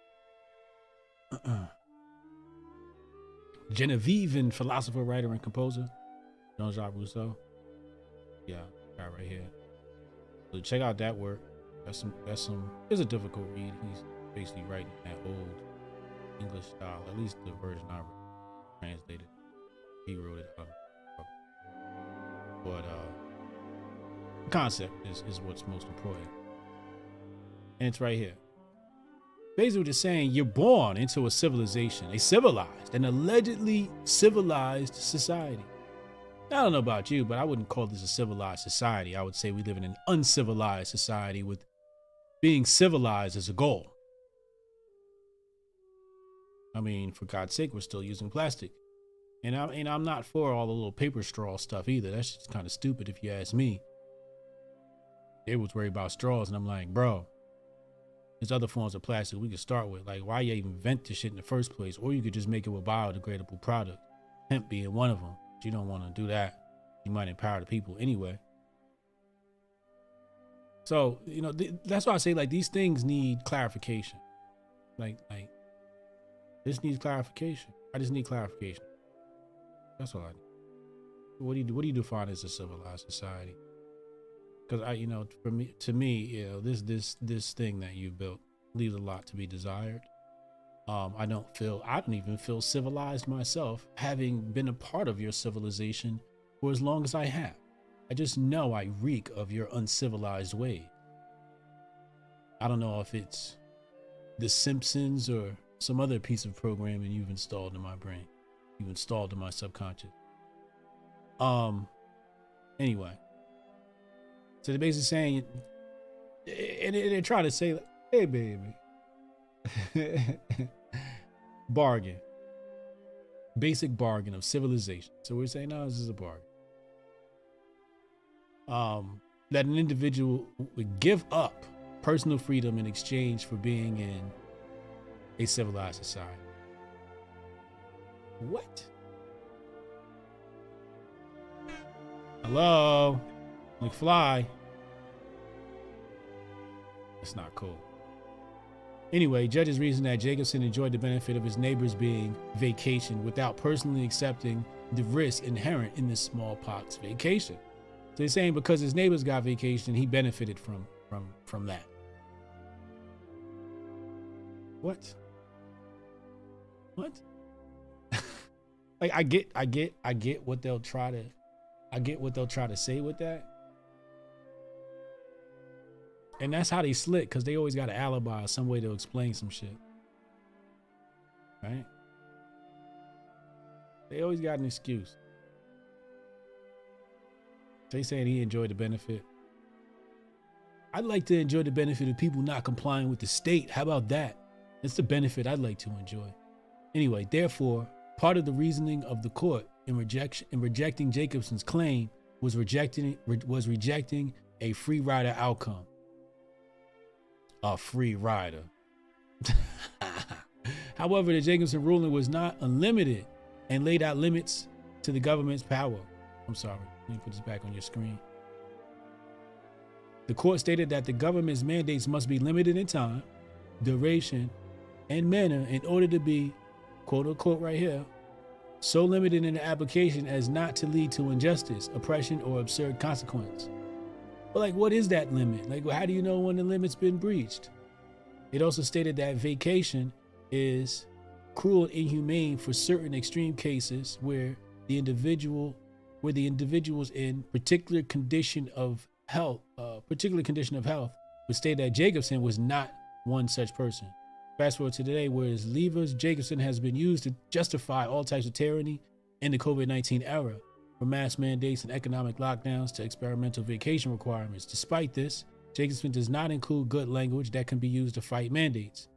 Genevieve philosopher, writer, and composer. Jean-Jacques Rousseau. Yeah, guy right here. So check out that work. That's some. It's a difficult read. He's basically writing that old English style. At least the version I translated. He wrote it. But The concept is what's most important. And it's right here. Basically what it's saying, you're born into a civilization, a civilized, an allegedly civilized society. I don't know about you, but I wouldn't call this a civilized society. I would say we live in an uncivilized society with being civilized as a goal. I mean, for God's sake, we're still using plastic. And I'm not for all the little paper straw stuff either. That's just kind of stupid if you ask me. They was worried about straws, and I'm like, bro, there's other forms of plastic we could start with. Like, why you even invent this shit in the first place? Or you could just make it with biodegradable product. Hemp being one of them. But you don't want to do that. You might empower the people anyway. So, you know, that's why I say, like, these things need clarification. Like, this needs clarification. I just need clarification. That's all I need. What do you define as a civilized society? Because to me, this thing that you built leaves a lot to be desired. I don't even feel civilized myself, having been a part of your civilization for as long as I have. I just know I reek of your uncivilized ways. I don't know if it's The Simpsons or some other piece of programming you've installed in my brain. You've installed in my subconscious. Anyway. So they're basically saying, and they're trying to say, like, hey, baby. Bargain. Basic bargain of civilization. So we're saying, no, this is a bargain. That an individual would give up personal freedom in exchange for being in a civilized society. What? Hello? McFly? That's not cool. Anyway, judges reason that Jacobson enjoyed the benefit of his neighbors being vacationed without personally accepting the risk inherent in this smallpox vacation. So they're saying because his neighbors got vacation, he benefited from that. What? Like I get what they'll try to say with that. And that's how they slick, because they always got an alibi or some way to explain some shit. Right? They always got an excuse. They saying he enjoyed the benefit. I'd like to enjoy the benefit of people not complying with the state. How about that? That's the benefit I'd like to enjoy. Anyway, therefore, part of the reasoning of the court in rejecting Jacobson's claim was rejecting a free rider outcome. A free rider. However, the Jacobson ruling was not unlimited and laid out limits to the government's power. I'm sorry, let me put this back on your screen. The court stated that the government's mandates must be limited in time, duration, and manner in order to be, quote unquote right here, so limited in the application as not to lead to injustice, oppression, or absurd consequence. But like, what is that limit? Like, how do you know when the limit's been breached? It also stated that vacation is cruel and inhumane for certain extreme cases where the individual's in particular condition of health, would state that Jacobson was not one such person. Fast forward to today, whereas Levers Jacobson has been used to justify all types of tyranny in the COVID-19 era, from mass mandates and economic lockdowns to experimental vacation requirements. Despite this, Jacobson does not include good language that can be used to fight mandates.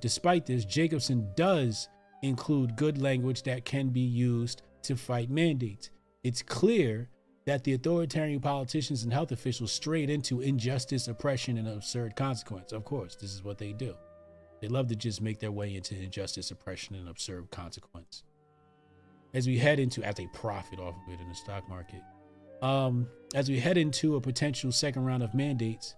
Despite this, Jacobson does include good language that can be used to fight mandates. It's clear that the authoritarian politicians and health officials strayed into injustice, oppression, and absurd consequence. Of course, this is what they do. They love to just make their way into injustice, oppression, and absurd consequence. As we head into, as they profit off of it in the stock market, as we head into a potential second round of mandates,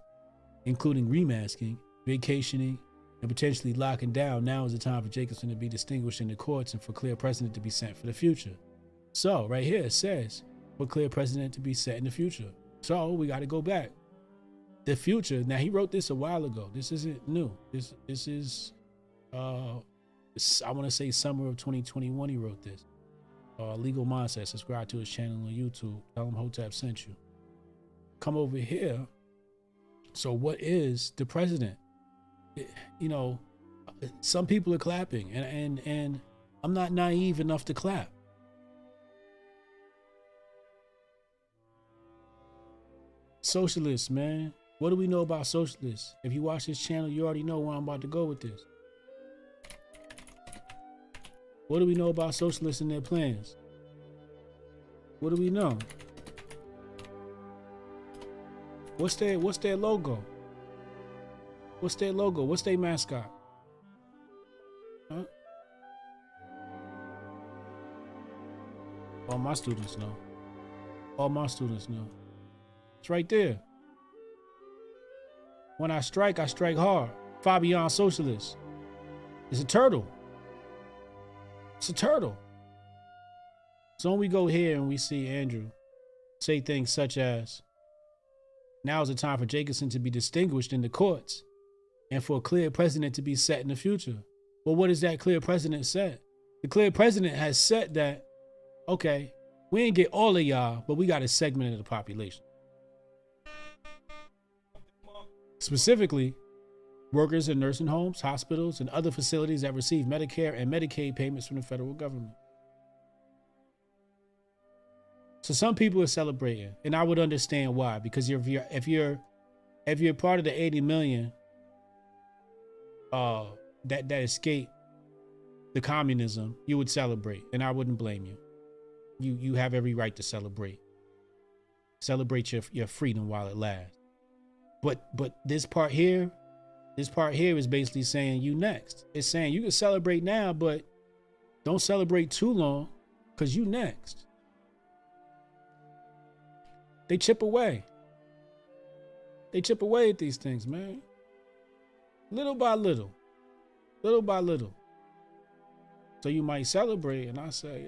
including remasking, vacationing, and potentially locking down, now is the time for Jacobson to be distinguished in the courts and for clear precedent to be set for the future. So right here it says, for clear precedent to be set in the future. So we got to go back. The future. Now he wrote this a while ago. This isn't new. This is, I want to say summer of 2021. He wrote this. Legal Mindset. Subscribe to his channel on YouTube. Tell him Hotep sent you. come over here. So what is the president? You know, some people are clapping, and I'm not naive enough to clap. Socialists, man. What do we know about socialists? If you watch this channel, you already know where I'm about to go with this. What do we know about socialists and their plans? What do we know? What's their logo? What's their logo? What's their mascot? Huh? All my students know. All my students know. It's right there. When I strike hard. Far beyond socialist. It's a turtle. It's a turtle. So when we go here and we see Andrew say things such as, now is the time for Jacobson to be distinguished in the courts and for a clear precedent to be set in the future. Well, what is that clear precedent set? The clear precedent has set that, okay, we ain't get all of y'all, but we got a segment of the population. Specifically, workers in nursing homes, hospitals, and other facilities that receive Medicare and Medicaid payments from the federal government. So some people are celebrating, and I would understand why, because if you're part of the 80 million that escaped the communism, you would celebrate, and I wouldn't blame you. You have every right to celebrate. Celebrate your freedom while it lasts. But this part here is basically saying you next. It's saying you can celebrate now, but don't celebrate too long, because you next. They chip away. They chip away at these things, man. Little by little. Little by little. So you might celebrate, and I say,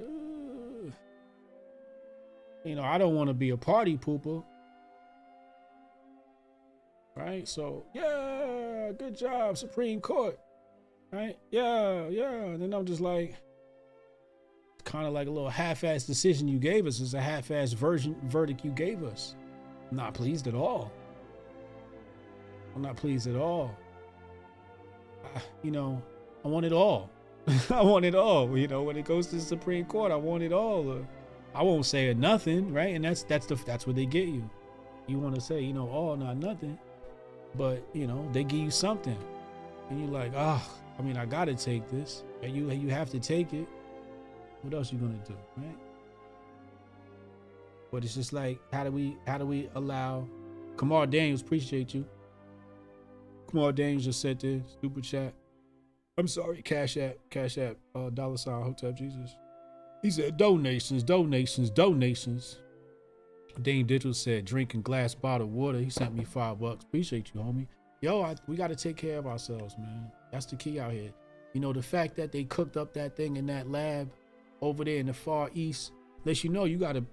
you know, I don't want to be a party pooper. Right? So, yeah, good job, Supreme Court. Right? Yeah. And then I'm just like, it's kind of like a little half-assed decision you gave us. It's a half-assed verdict you gave us. I'm not pleased at all. I'm not pleased at all. I want it all. I want it all. You know, when it goes to the Supreme Court, I want it all. I won't say nothing, right? And that's what they get you. You want to say, all, not nothing. But, they give you something. And you're like, I gotta take this. And you have to take it. What else you gonna do, right? But it's just like, how do we allow Kamar Daniels, appreciate you. Kamar Daniels just said this, super chat. I'm sorry, Cash App, $, Hotep Jesus. He said donations. Dane Digital said drinking glass bottled water. He sent me $5. Appreciate you, homie. Yo, we got to take care of ourselves, man. That's the key out here. The fact that they cooked up that thing in that lab over there in the Far East lets you know you gotta.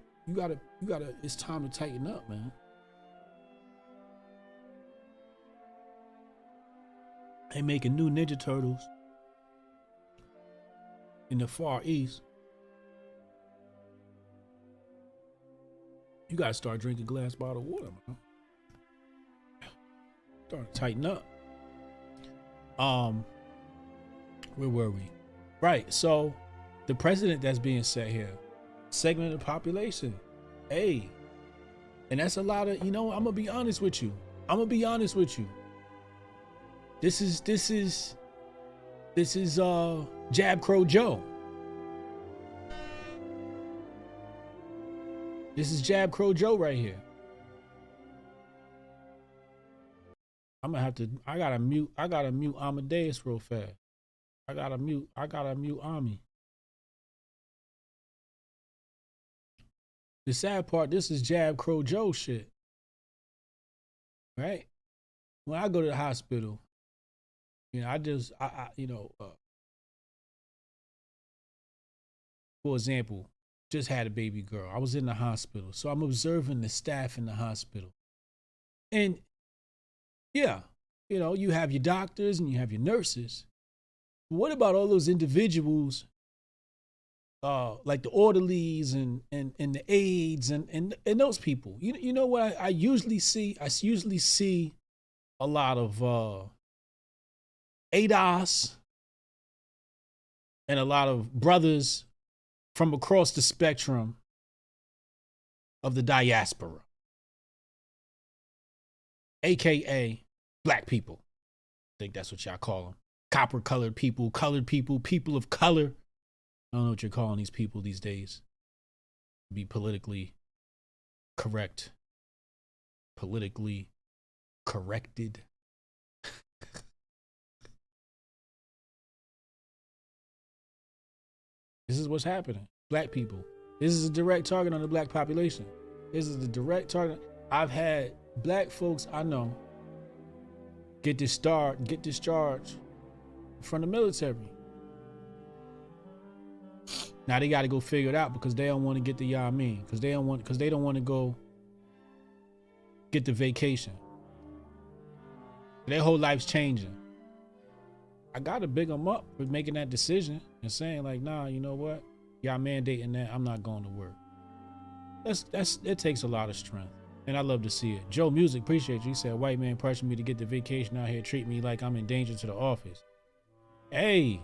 It's time to tighten up, man. They making new Ninja Turtles in the Far East. You gotta start drinking glass bottled water, man. Start to tighten up. Where were we? Right. So the president that's being set here, segment of the population. Hey. And that's a lot of, I'm gonna be honest with you. This is Jab Crow Joe. This is Jab Crow Joe right here. I gotta mute Amadeus real fast. I gotta mute Ami. The sad part, this is Jab Crow Joe shit. Right? When I go to the hospital, for example, just had a baby girl. I was in the hospital. So I'm observing the staff in the hospital. And yeah, you have your doctors and you have your nurses. But what about all those individuals like the orderlies and the aides and those people. You know what I usually see? I usually see a lot of ADOS and a lot of brothers from across the spectrum of the diaspora, AKA black people. I think that's what y'all call them. Copper colored people, people of color. I don't know what you're calling these people these days. Be politically correct. Politically corrected. This is what's happening. Black people. This is a direct target on the black population. This is the direct target. I've had black folks I know get discharged from the military. Now they got to go figure it out because they don't want to get the because they don't want to go get the vacation. Their whole life's changing. I got to big them up for making that decision and saying like, nah, you know what? Y'all mandating that. I'm not going to work. It takes a lot of strength. And I love to see it. Joe Music, appreciate you. He said, white man pressured me to get the vacation out here, treat me like I'm in danger to the office. Hey,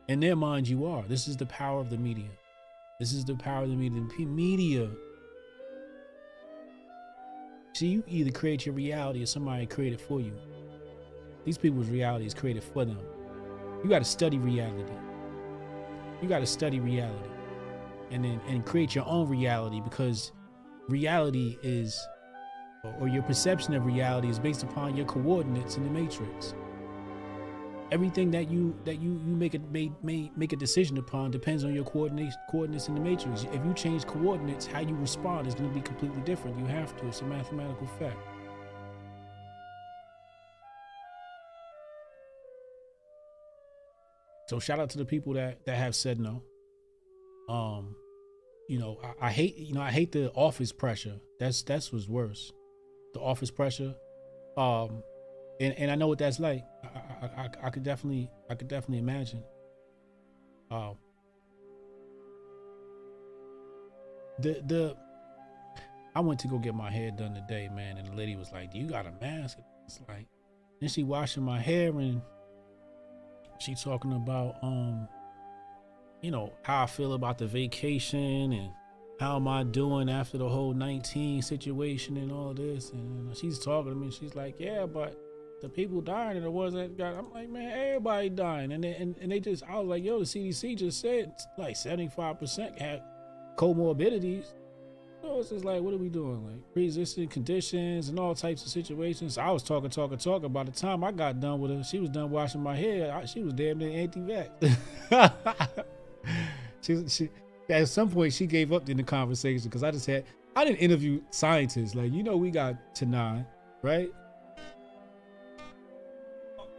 in their mind you are. This is the power of the media. This is the power of the media. The media. See, you either create your reality or somebody create it for you. These people's reality is created for them. You got to study reality. You got to study reality and create your own reality, because reality is, or your perception of reality is based upon your coordinates in the matrix. Everything that you make a decision upon depends on your coordinates in the matrix. If you change coordinates, how you respond is going to be completely different. You have to. It's a mathematical fact. So shout out to the people that have said no. I hate the office pressure. That's what's worse. The office pressure. And I know what that's like. I could definitely imagine. I went to go get my hair done today, man, and the lady was like, "Do you got a mask?" It's like, then she washing my hair and she talking about how I feel about the vacation and how am I doing after the whole 19 situation and all this. And she's talking to me. She's like, yeah, but the people dying and the ones that got, I'm like, man, everybody dying. And they just, I was like, yo, the CDC just said like 75% had comorbidities. So it's just like, what are we doing? Like pre-existing conditions and all types of situations. So I was talking. By the time I got done with her, she was done washing my hair. She was damn near anti-vax. She at some point she gave up in the conversation because I didn't interview scientists. Like, we got Tanai, right?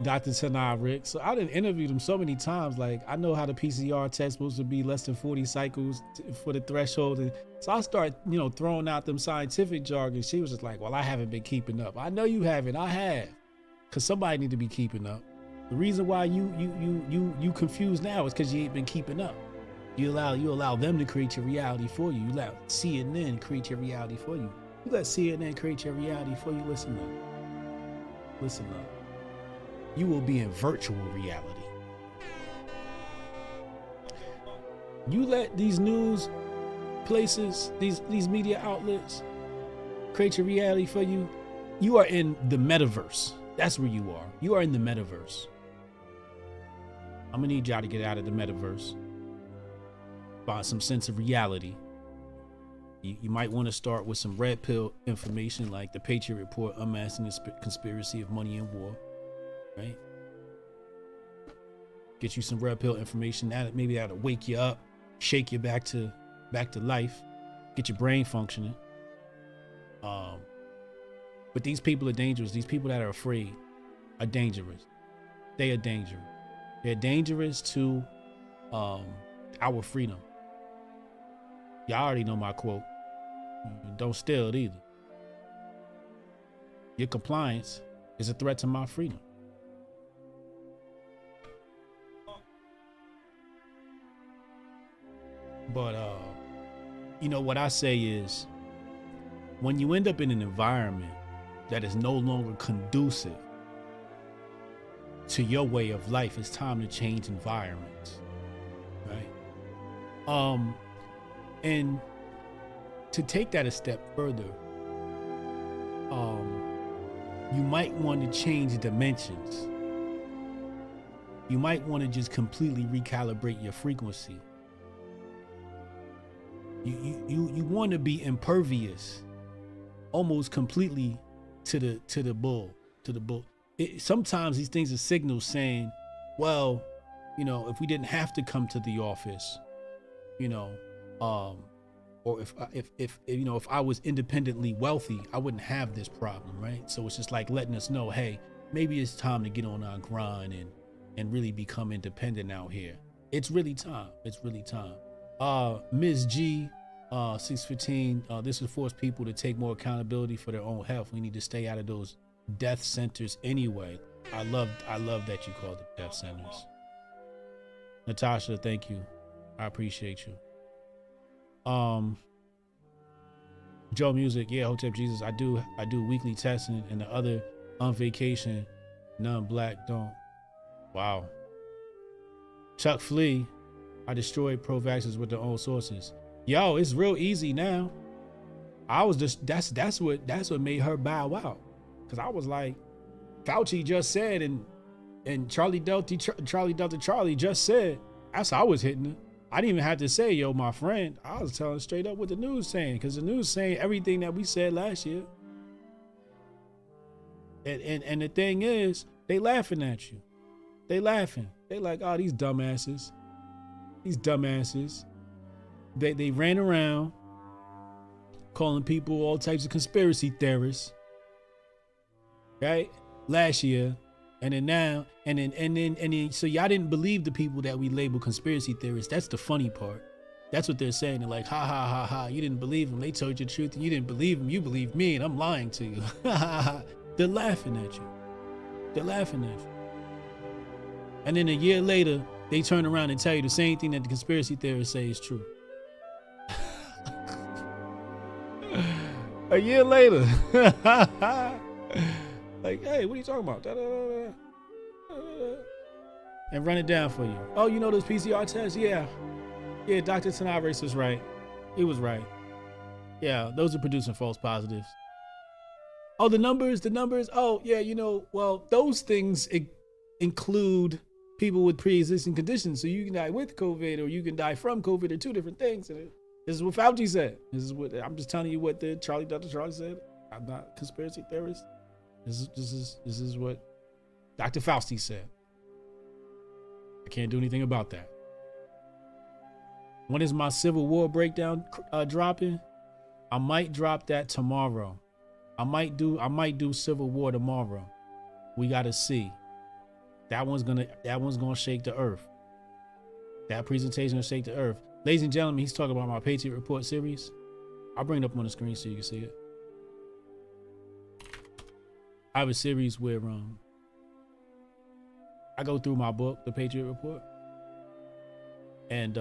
Dr. Tanai Rick. So I didn't interview them so many times. Like, I know how the PCR test supposed to be less than 40 cycles for the threshold. And so I start, throwing out them scientific jargon. She was just like, well, I haven't been keeping up. I know you haven't. I have. Because somebody need to be keeping up. The reason why you confused now is because you ain't been keeping up. You allow them to create your reality for you. You allow CNN create your reality for you. You let CNN create your reality for you. Listen up. You will be in virtual reality. You let these news places, these media outlets create your reality for you. You are in the metaverse. That's where you are. You are in the metaverse. I'm gonna need y'all to get out of the metaverse. Find some sense of reality. You might want to start with some red pill information like the Patriot Report, unmasking the conspiracy of money and war. Right? Get you some red pill information maybe that'll wake you up, shake you back to life, get your brain functioning. But these people are dangerous. These people that are afraid are dangerous. They are dangerous. They're dangerous to our freedom. Y'all already know my quote. Don't steal it either. Your compliance is a threat to my freedom. But you know what I say is, when you end up in an environment that is no longer conducive to your way of life, it's time to change environments, right? And to take that a step further, you might want to change dimensions. You might want to just completely recalibrate your frequency. You want to be impervious, almost completely to the bull. Sometimes these things are signals saying, well, you know, if we didn't have to come to the office, you know, or if you know, if I was independently wealthy, I wouldn't have this problem, right? So it's just like letting us know, hey, maybe it's time to get on our grind and really become independent out here. It's really time. It's really time. Ms. G, 615, this would force people to take more accountability for their own health. We need to stay out of those death centers anyway. I love that you called it death centers. Natasha, thank you. I appreciate you. Joe Music, yeah, Hotep Jesus. I do weekly testing, and the other on vacation, none black don't. Wow. Chuck Flea, I destroyed pro-vaxxers with their own sources. Yo, it's real easy now. I was just that's what made her bow out, because I was like, Fauci just said, and Charlie Delta Charlie just said. That's how I was hitting her. I didn't even have to say, yo, my friend. I was telling straight up what the news saying, because the news saying everything that we said last year. And the thing is, they laughing at you. They laughing. They like, oh, these dumbasses. These dumbasses. They ran around calling people all types of conspiracy theorists, right? Last year. And then now, and then, so y'all didn't believe the people that we label conspiracy theorists. That's the funny part. That's what they're saying. They're like, ha, ha, ha, ha. You didn't believe them. They told you the truth and you didn't believe them. You believed me and I'm lying to you. They're laughing at you. They're laughing at you. And then a year later, they turn around and tell you the same thing that the conspiracy theorists say is true. A year later. Like, hey, what are you talking about? And run it down for you. Oh, you know those PCR tests? Yeah. Yeah, Dr. Tanares was right. He was right. Yeah, those are producing false positives. Oh, the numbers. Oh, yeah, you know, well, those things include people with pre-existing conditions. So you can die with COVID or you can die from COVID. They're two different things. And this is what Fauci said. I'm just telling you what Dr. Charlie said. I'm not a conspiracy theorist. This is what Dr. Fauci said. I can't do anything about that. When is my Civil War breakdown dropping? I might drop that tomorrow. I might do Civil War tomorrow. We gotta see. That one's gonna shake the earth. That presentation will shake the earth. Ladies and gentlemen, he's talking about my Patriot Report series. I'll bring it up on the screen so you can see it. I have a series where I go through my book, The Patriot Report, and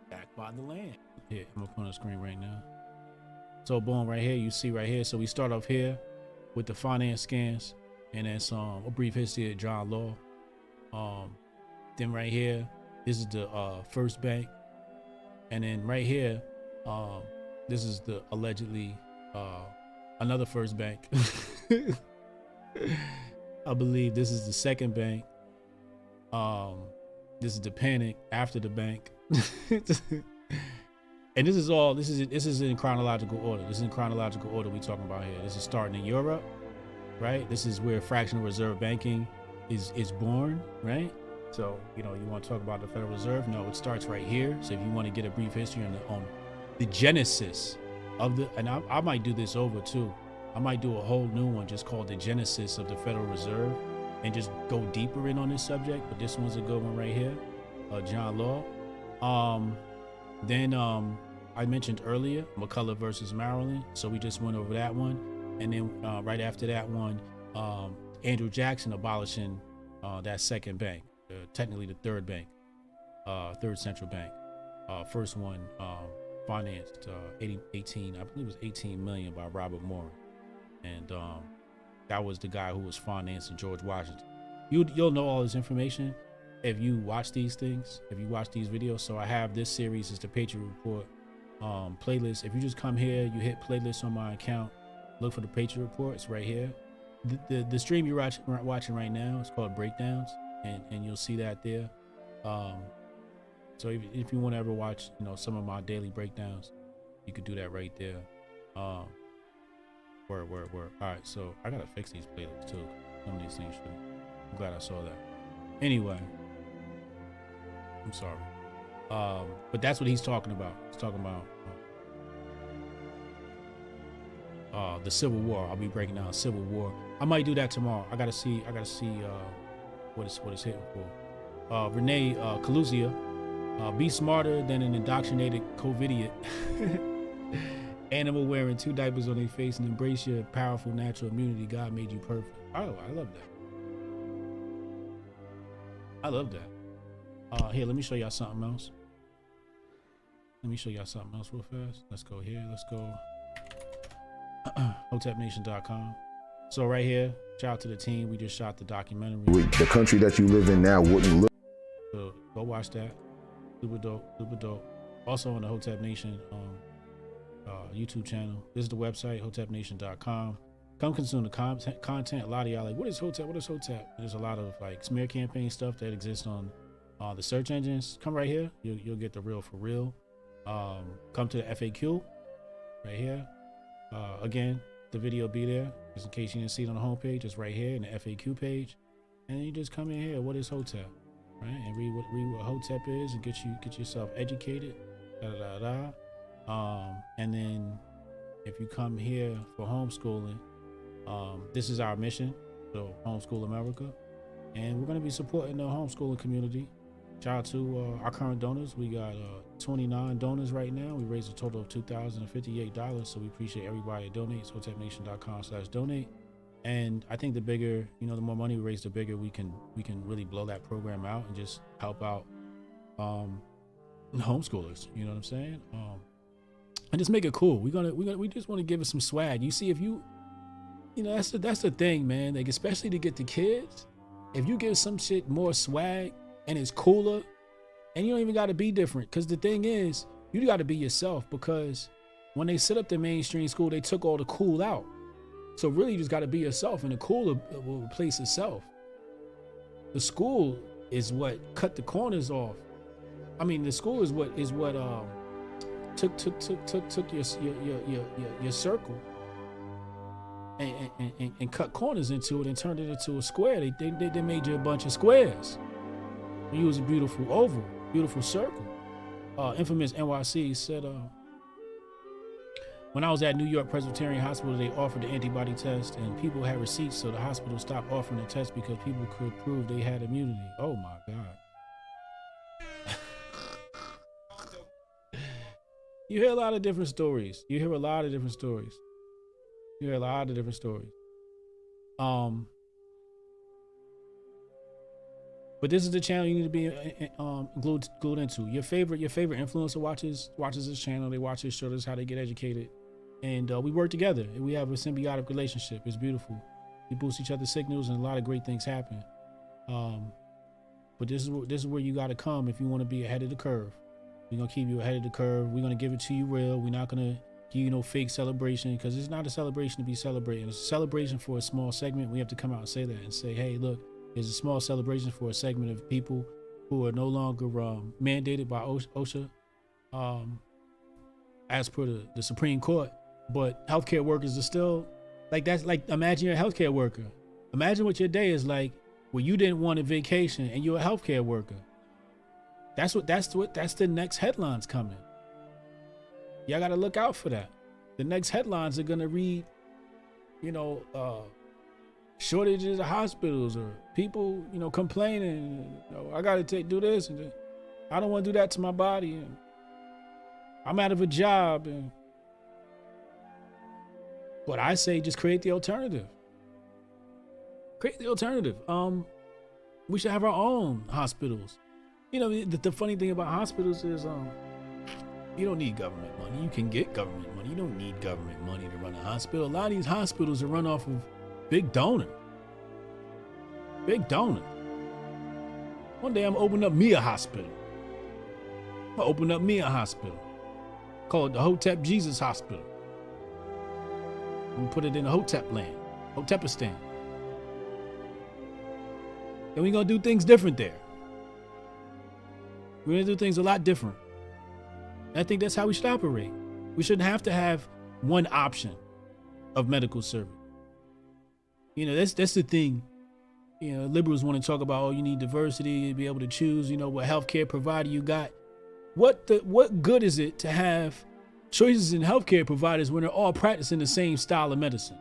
back by the land. Here, I'm gonna put on the screen right now. So boom, right here, you see right here. So we start off here with the finance scans, and then some a brief history of John Law. Then right here, this is the first bank, and then right here, this is the allegedly another first bank. I believe this is the second bank. This is the panic after the bank. And this is in chronological order. This is in chronological order we talking about here. This is starting in Europe, right? This is where fractional reserve banking is born, right? So, you know, you want to talk about the Federal Reserve? No, it starts right here. So if you want to get a brief history on the genesis of and I might do this over too. I might do a whole new one just called the genesis of the Federal Reserve and just go deeper in on this subject. But this one's a good one right here, John Law. Then I mentioned earlier McCullough versus Maryland, so we just went over that one. And then right after that one, Andrew Jackson abolishing that second bank. technically the third bank, third central bank. First one financed 18, I believe it was 18 million by Robert Moore, and that was the guy who was financing George Washington. You'll know all this information if you watch these things, if you watch these videos. So I have this series, is the Patriot Report playlist. If you just come here, you hit playlist on my account, look for the Patriot Report. It's right here. The stream you're watching right now is called Breakdowns, and you'll see that there. So if you want to ever watch, some of my daily breakdowns, you could do that right there. Word. All right, so I gotta fix these playlists too. Some of these things. I'm glad I saw that. Anyway, I'm sorry. But that's what he's talking about. He's talking about the Civil War. I'll be breaking down Civil War. I might do that tomorrow. I gotta see what it's hitting for. Renee Caluzia, be smarter than an indoctrinated COVIDiot. Animal wearing 2 diapers on their face and embrace your powerful natural immunity. God made you perfect. Oh, I love that. I love that. Here, let me show y'all something else. Let me show y'all something else real fast. Let's go here. Let's go. HotepNation.com. So right here, shout out to the team. We just shot the documentary. The country that you live in now wouldn't look. So go watch that. Super dope. Super dope. Also on the Hotep Nation YouTube channel. This is the website, HotepNation.com. Come consume the content. A lot of y'all like, what is Hotep? What is Hotep? There's a lot of like smear campaign stuff that exists on the search engines. Come right here. You'll get the real for real. Come to the FAQ right here. Again, the video be there just in case you didn't see it on the homepage. It's right here in the FAQ page, and then you just come in here. What is Hotep, right? And read what Hotep is and get yourself educated. And then if you come here for homeschooling, this is our mission. So Homeschool America, and we're going to be supporting the homeschooling community. Shout out to our current donors. We got 29 donors right now. We raised a total of $2,058. So we appreciate everybody that donates. HotepNation.com/donate. And I think the bigger, the more money we raise, the bigger we can really blow that program out and just help out homeschoolers. You know what I'm saying? And just make it cool. We just want to give it some swag. You see, if that's the thing, man. Like, especially to get the kids, if you give some shit more swag and it's cooler, and you don't even got to be different. Because the thing is, you got to be yourself. Because when they set up the mainstream school, they took all the cool out. So really, you just got to be yourself, and the cool will replace itself. The school is what cut the corners off. I mean, the school is what took your circle and cut corners into it and turned it into a square. They made you a bunch of squares. You was a beautiful oval, beautiful circle. Infamous NYC said, when I was at New York Presbyterian Hospital, they offered the antibody test and people had receipts, so the hospital stopped offering the test because people could prove they had immunity. Oh my God. You hear a lot of different stories. But this is the channel you need to be glued into. Your favorite influencer watches this channel. They watch this show. This is how they get educated, and we work together. And we have a symbiotic relationship. It's beautiful. We boost each other's signals, and a lot of great things happen. But this is where you got to come if you want to be ahead of the curve. We're gonna keep you ahead of the curve. We're gonna give it to you real. We're not gonna give you no fake celebration, because it's not a celebration to be celebrating. It's a celebration for a small segment. We have to come out and say that and say, hey, look. It's a small celebration for a segment of people who are no longer mandated by OSHA, as per the Supreme Court. But healthcare workers are still that's like, imagine you're a healthcare worker. Imagine what your day is like where you didn't want a vacation and you're a healthcare worker. That's the next headlines coming. Y'all got to look out for that. The next headlines are gonna read, shortages of hospitals, or people, complaining, I gotta do this, and I don't want to do that to my body, and I'm out of a job, but I say just create the alternative. We should have our own hospitals. You know, the funny thing about hospitals is you don't need government money. You can get government money. You don't need government money to run a hospital. A lot of these hospitals are run off of big donor. Big donor. One day I'm gonna open up me a hospital. I'm gonna open up me a hospital. Call it the Hotep Jesus Hospital. I'm gonna put it in the Hotep land. Hotepistan. And we're gonna do things different there. We're gonna do things a lot different. And I think that's how we should operate. We shouldn't have to have one option of medical service. You know, that's the thing. You know, liberals want to talk about, oh, you need diversity and be able to choose, you know, what healthcare provider you got. What good is it to have choices in healthcare providers when they're all practicing the same style of medicine?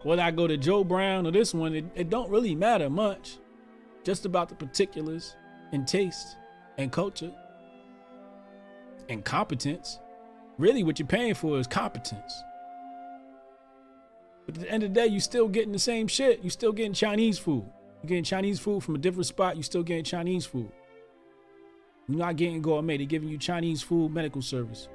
Whether I go to Joe Brown or this one, it don't really matter much. Just about the particulars and taste and culture and competence. Really what you're paying for is competence. But at the end of the day, you still getting the same shit. You still getting Chinese food. You're getting Chinese food from a different spot. You still getting Chinese food. You're not getting gourmet. They're giving you Chinese food medical service.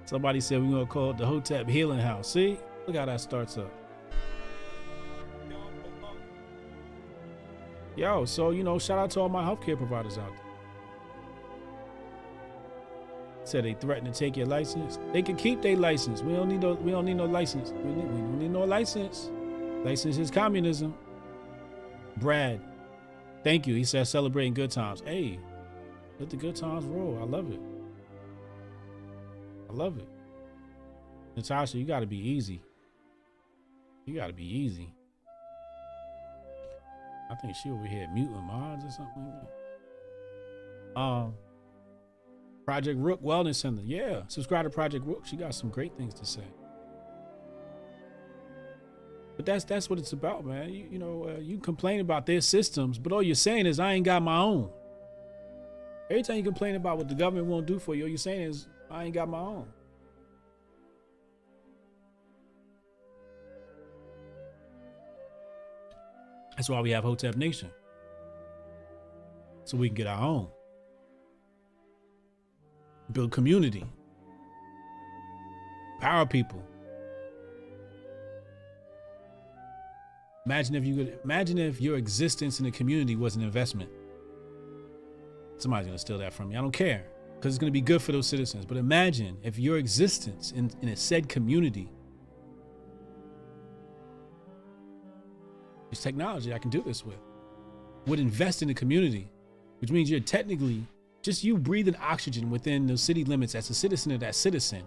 Somebody said we're going to call it the Hotep Healing House. See? Look how that starts up. Yo, so, you know, shout out to all my healthcare providers out there. Said they threatened to take your license. They can keep their license. We don't need no license. We don't need no license. License is communism. Brad, thank you. He said celebrating good times. Hey, let the good times roll. I love it. I love it. Natasha, you gotta be easy. You gotta be easy. I think she over here muting mods or something like that. Project Rook Wellness Center. Yeah, subscribe to Project Rook. She got some great things to say. But that's what it's about, man. You complain about their systems, but all you're saying is I ain't got my own. Every time you complain about what the government won't do for you, all you're saying is I ain't got my own. That's why we have Hotep Nation. So we can get our own. Build community. Power people. Imagine if your existence in the community was an investment. Somebody's gonna steal that from you. I don't care, because it's gonna be good for those citizens. But imagine if your existence in a said community, this technology I can do this with, would invest in the community, which means you're technically just you breathing oxygen within the city limits as a citizen of that citizen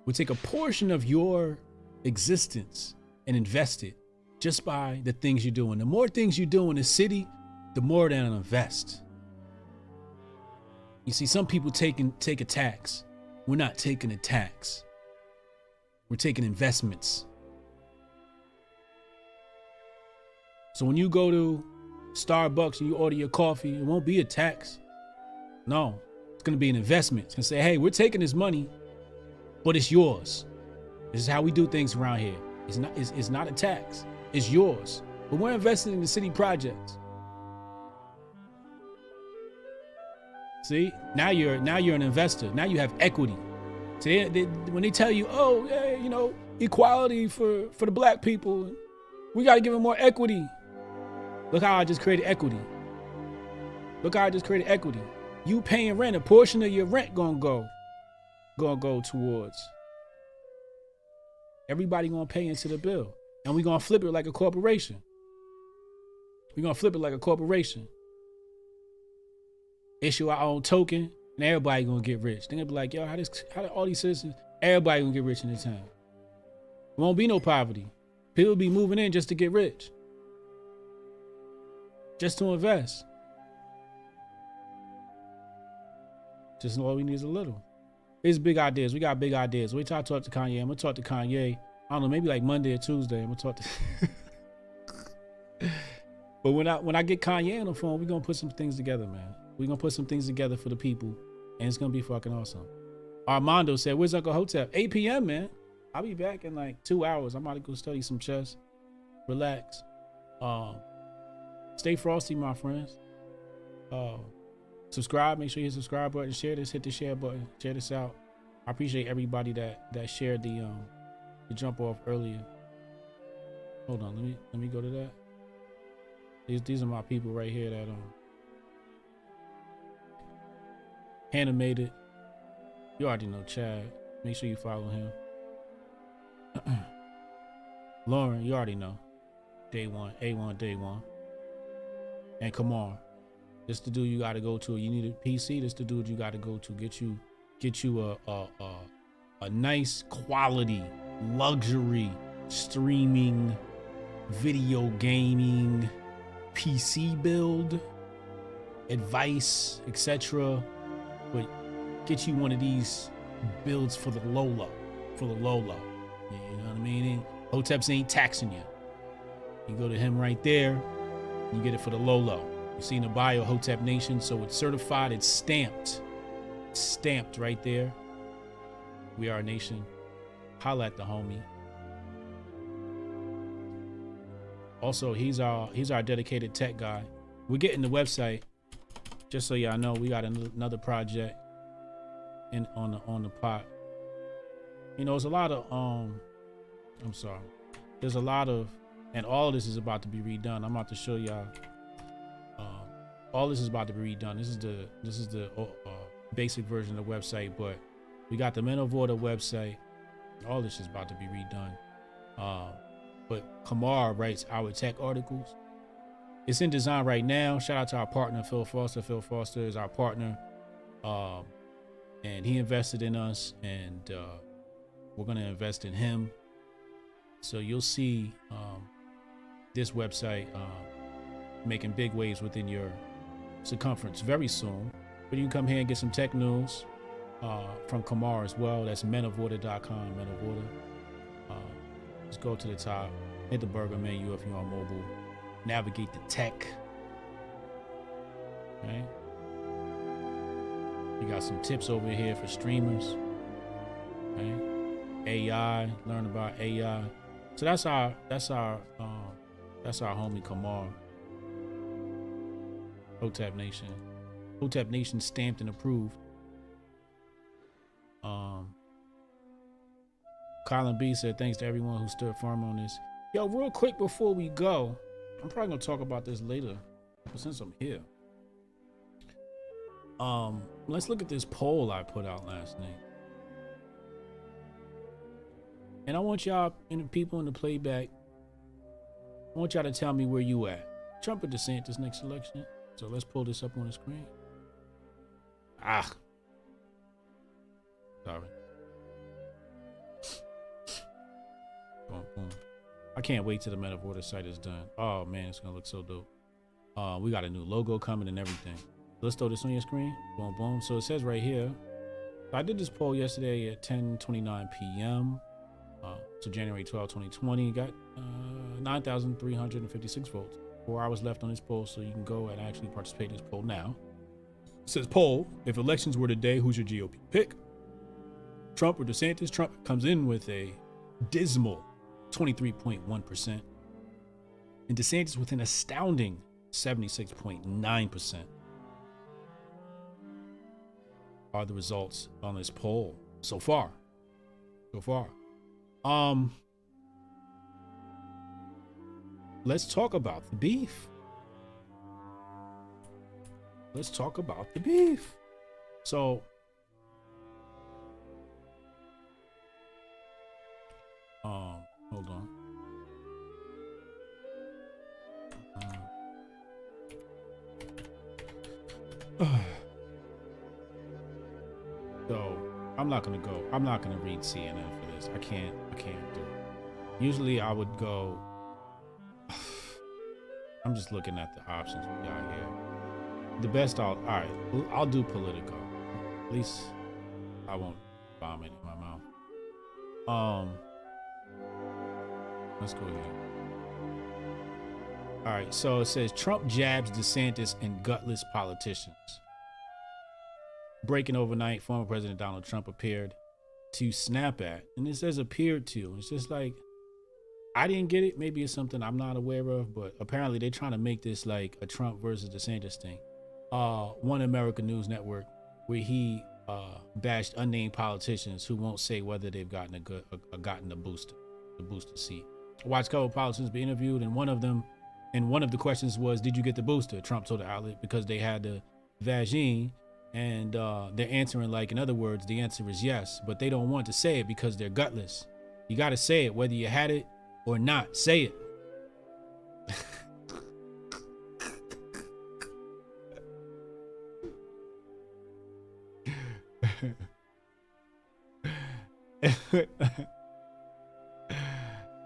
would take a portion of your existence and invest it just by the things you're doing. The more things you do in the city, the more they'll invest. You see, some people take a tax. We're not taking a tax. We're taking investments. So when you go to Starbucks and you order your coffee, it won't be a tax. No, it's going to be an investment. It's going to say, hey, we're taking this money, but it's yours. This is how we do things around here. It's not a tax. It's yours. But we're investing in the city projects. See, now you're an investor. Now you have equity. So when they tell you, oh, yeah, you know, equality for the black people, we got to give them more equity. Look how I just created equity. Look how I just created equity. You paying rent, a portion of your rent gonna go towards. Everybody gonna pay into the bill. And we gonna flip it like a corporation. We're gonna flip it like a corporation. Issue our own token, and everybody gonna get rich. They're gonna be like, yo, how did all these citizens, everybody gonna get rich in this town. There won't be no poverty. People be moving in just to get rich. Just to invest. Just all we need is a little. It's big ideas. We got big ideas. Wait till I talk to Kanye. I'm gonna talk to Kanye. I don't know, maybe like Monday or Tuesday. I'm gonna talk to. But when I get Kanye on the phone, we're gonna put some things together, man. We're gonna put some things together for the people, and it's gonna be fucking awesome. Armando said, "Where's Uncle Hotep?" 8 p.m., man. I'll be back in like 2 hours. I'm about to go study some chess. Relax. Stay frosty, my friends. Subscribe. Make sure you hit the subscribe button. Share this. Hit the share button. Share this out. I appreciate everybody that shared the jump off earlier. Hold on. Let me go to that. These are my people right here that animated. You already know Chad. Make sure you follow him. Lauren, you already know. Day one, A1, day one. And Kamar, this the dude you got to go to. You need a PC. This the dude you got to go to. Get you a nice quality luxury streaming video gaming PC build, advice, etc. But get you one of these builds for the low. You know what I mean? Hoteps ain't taxing you. You go to him right there, you get it for the low. You see in the bio, Hotep Nation, so it's certified, it's stamped. It's stamped right there. We are a nation. Holla at the homie. Also, he's our dedicated tech guy. We're getting the website. Just so y'all know, we got another project on the pot. You know, it's a lot of there's a lot of, and all of this is about to be redone. I'm about to show y'all. All this is about to be redone. This is the basic version of the website, but we got the Men of Order website. All this is about to be redone. But Kamar writes our tech articles. It's in design right now. Shout out to our partner, Phil Foster. Phil Foster is our partner. And he invested in us, and we're going to invest in him. So you'll see this website making big waves within your circumference very soon. But you can come here and get some tech news from Kamar as well. That's menoforder.com, Men of Order. Just go to the top, hit the burger menu if you're on mobile, navigate the tech. Okay. We got some tips over here for streamers. Okay. AI, learn about AI. So that's our homie Kamar. Hotep Nation. Hotep Nation stamped and approved. Colin B said, thanks to everyone who stood firm on this. Yo, real quick before we go, I'm probably gonna talk about this later, but since I'm here, let's look at this poll I put out last night. And I want y'all and the people in the playback, I want y'all to tell me where you at. Trump or DeSantis next election? So let's pull this up on the screen. Sorry. Boom, boom. I can't wait till the Men of Order site is done. Oh man, it's gonna look so dope. We got a new logo coming and everything. Let's throw this on your screen. Boom, boom. So it says right here. I did this poll yesterday at 10:29 p.m. So January 12, 2020. Got 9,356 votes. 4 hours left on this poll, so you can go and actually participate in this poll now. It says poll: if elections were today, who's your GOP pick? Trump or DeSantis? Trump comes in with a dismal 23.1%, and DeSantis with an astounding 76.9%. Are the results on this poll so far. Let's talk about the beef. So hold on. So I'm not gonna read CNN for this. I can't do it. Usually I would go. I'm just looking at the options we got here. The best I'll do Politico. At least I won't bomb it in my mouth. Let's go here. All right, so it says Trump jabs DeSantis and gutless politicians. Breaking overnight, former President Donald Trump appeared to snap at. And it says appeared to. It's just like, I didn't get it. Maybe it's something I'm not aware of, but apparently they're trying to make this like a Trump versus DeSantis thing. One American News Network, where he bashed unnamed politicians who won't say whether they've gotten the booster seat. I watched a couple of politicians be interviewed, and one of the questions was, "Did you get the booster?" Trump told the outlet because they had the vaccine, and they're answering like, in other words, the answer is yes, but they don't want to say it because they're gutless. You got to say it whether you had it or not. Say it.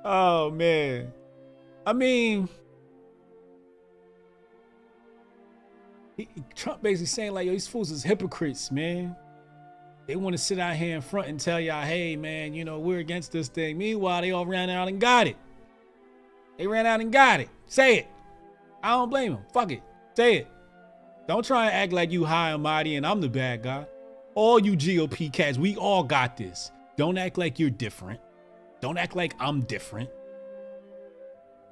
Oh man, I mean, Trump basically saying like, yo, these fools is hypocrites, man. They want to sit out here in front and tell y'all, hey man, you know, we're against this thing. Meanwhile, they all ran out and got it. They ran out and got it. Say it. I don't blame them. Fuck it. Say it. Don't try and act like you high and mighty and I'm the bad guy. All you GOP cats, we all got this. Don't act like you're different. Don't act like I'm different.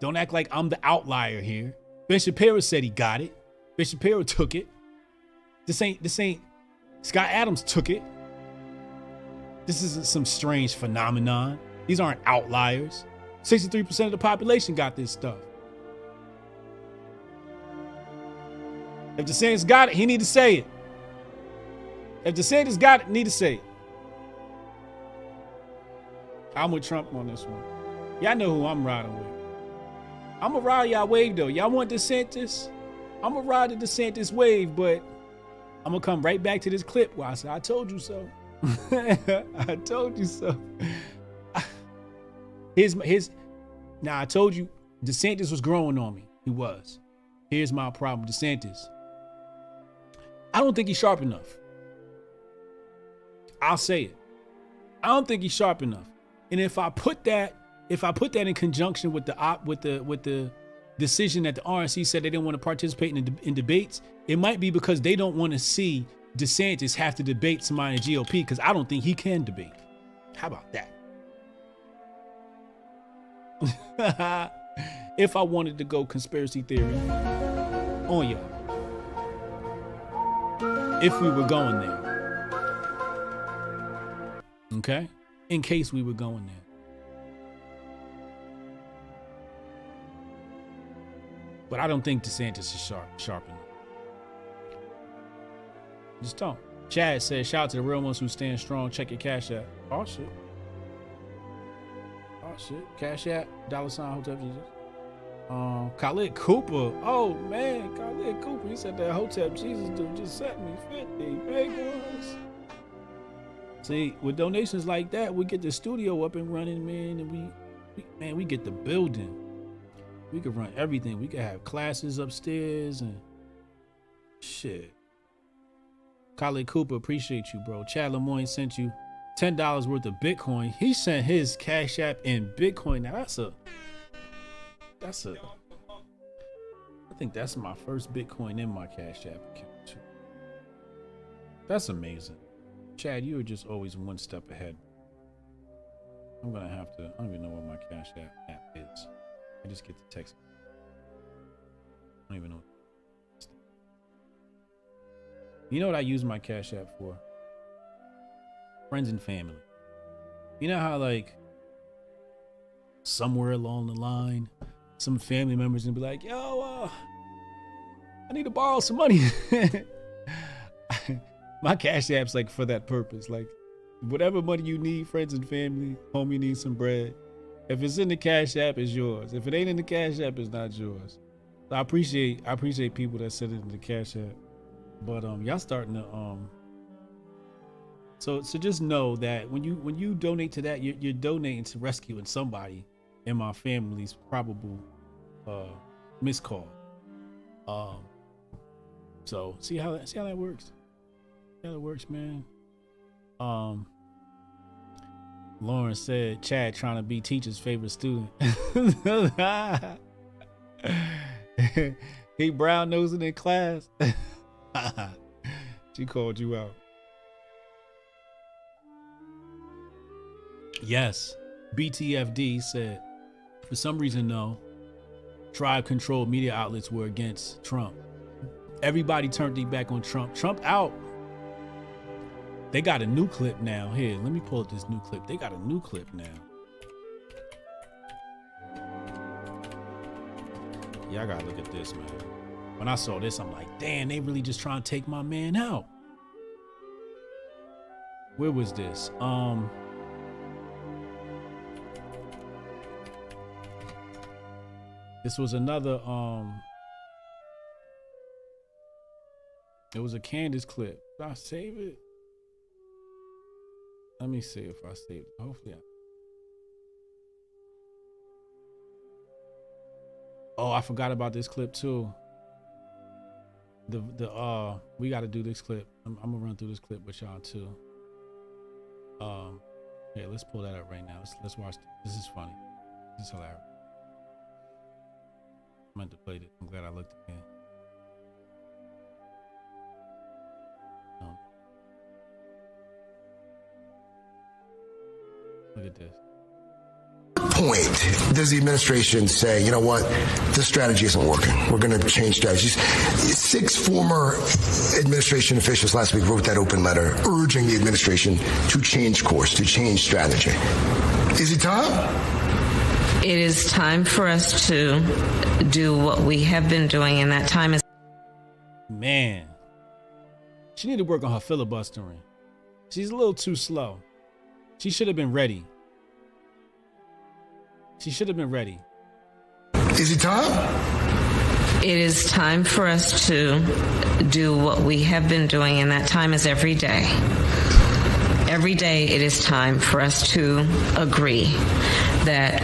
Don't act like I'm the outlier here. Ben Shapiro said he got it. Ben Shapiro took it. This ain't Scott Adams took it. This isn't some strange phenomenon. These aren't outliers. 63% of the population got this stuff. If DeSantis got it, he need to say it. If DeSantis got it, he need to say it. I'm with Trump on this one. Y'all know who I'm riding with. I'm gonna ride y'all wave though. Y'all want DeSantis? I'm gonna ride the DeSantis wave, but I'm gonna come right back to this clip where I said, I told you so. I told you so. Now I told you DeSantis was growing on me. He was. Here's my problem with DeSantis. I don't think he's sharp enough. I'll say it. I don't think he's sharp enough. And if I put that in conjunction with the decision that the RNC said they didn't want to participate in debates, it might be because they don't want to see DeSantis have to debate somebody in the GOP, because I don't think he can debate. How about that? If I wanted to go conspiracy theory on y'all, if we were going there, okay? In case we were going there. But I don't think DeSantis is sharp enough. Just don't. Chad says, shout out to the real ones who stand strong. Check your Cash App. Oh shit. Oh shit. Cash App, $, Hotep Jesus. Khalid Cooper. Oh man, Khalid Cooper. He said that Hotep Jesus dude just sent me 50 big ones. See, with donations like that, we get the studio up and running, man, and we get the building. We could run everything. We could have classes upstairs and shit. Khalid Cooper, appreciate you, bro. Chad Lemoyne sent you $10 worth of Bitcoin. He sent his Cash App in Bitcoin. Now I think that's my first Bitcoin in my Cash App account too. That's amazing. Chad, you are just always one step ahead. I don't even know what my Cash App is. I just get the text. I don't even know. You know what I use my Cash App for? Friends and family. You know how like somewhere along the line, some family members gonna be like, yo, I need to borrow some money. My Cash App's like for that purpose. Like whatever money you need, friends and family, homie needs some bread. If it's in the Cash App, it's yours. If it ain't in the Cash App, it's not yours. So I appreciate people that send it in the Cash App. But y'all starting to so just know that when you donate to that, you're donating to rescuing somebody in my family's probable missed call. So see how that works. See how that works, man. Lauren said Chad trying to be teacher's favorite student. He brown nosing in class. She called you out. Yes, BTFD said, for some reason, no, tribe-controlled media outlets were against Trump. Everybody turned their back on Trump. Trump out. They got a new clip now. Here, let me pull up this new clip. They got a new clip now. Yeah, I gotta look at this, man. When I saw this, I'm like, damn, they really just trying to take my man out. Where was this? This was another, it was a Candace clip. Did I save it? Let me see if I saved it. Hopefully Oh, I forgot about this clip too. We got to do this clip. I'm gonna run through this clip with y'all too. Yeah, let's pull that up right now. Let's watch. This is funny. This is hilarious. I meant to play this. I'm glad I looked again. Look at this. Point does the administration say, you know what, this strategy isn't working, we're going to change strategies? 6 former administration officials last week wrote that open letter urging the administration to change course, to change strategy. Is it time? It is time for us to do what we have been doing, and that time is... Man, she need to work on her filibustering. She's a little too slow. She should have been ready. She should have been ready. Is it time? It is time for us to do what we have been doing, and that time is every day. Every day it is time for us to agree that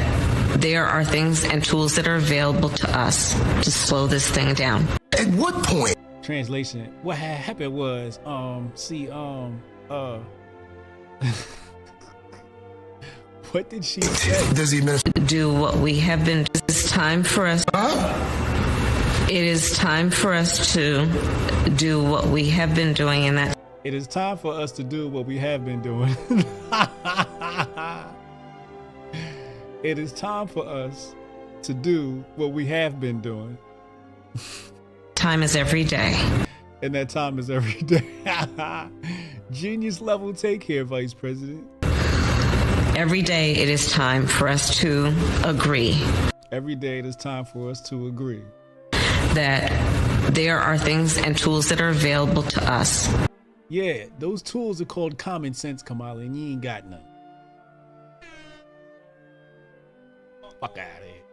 there are things and tools that are available to us to slow this thing down. At what point? Translation, what happened was, what did she say? Does the administration do what we have been? It's time for us. It is time for us to do what we have been doing, and that. It is time for us to do what we have been doing. It is time for us to do what we have been doing. Time is every day. And that time is every day. Genius level take here, Vice President. Every day it is time for us to agree. Every day it is time for us to agree. That there are things and tools that are available to us. Yeah, those tools are called common sense, Kamala, and you ain't got none. Fuck out of here.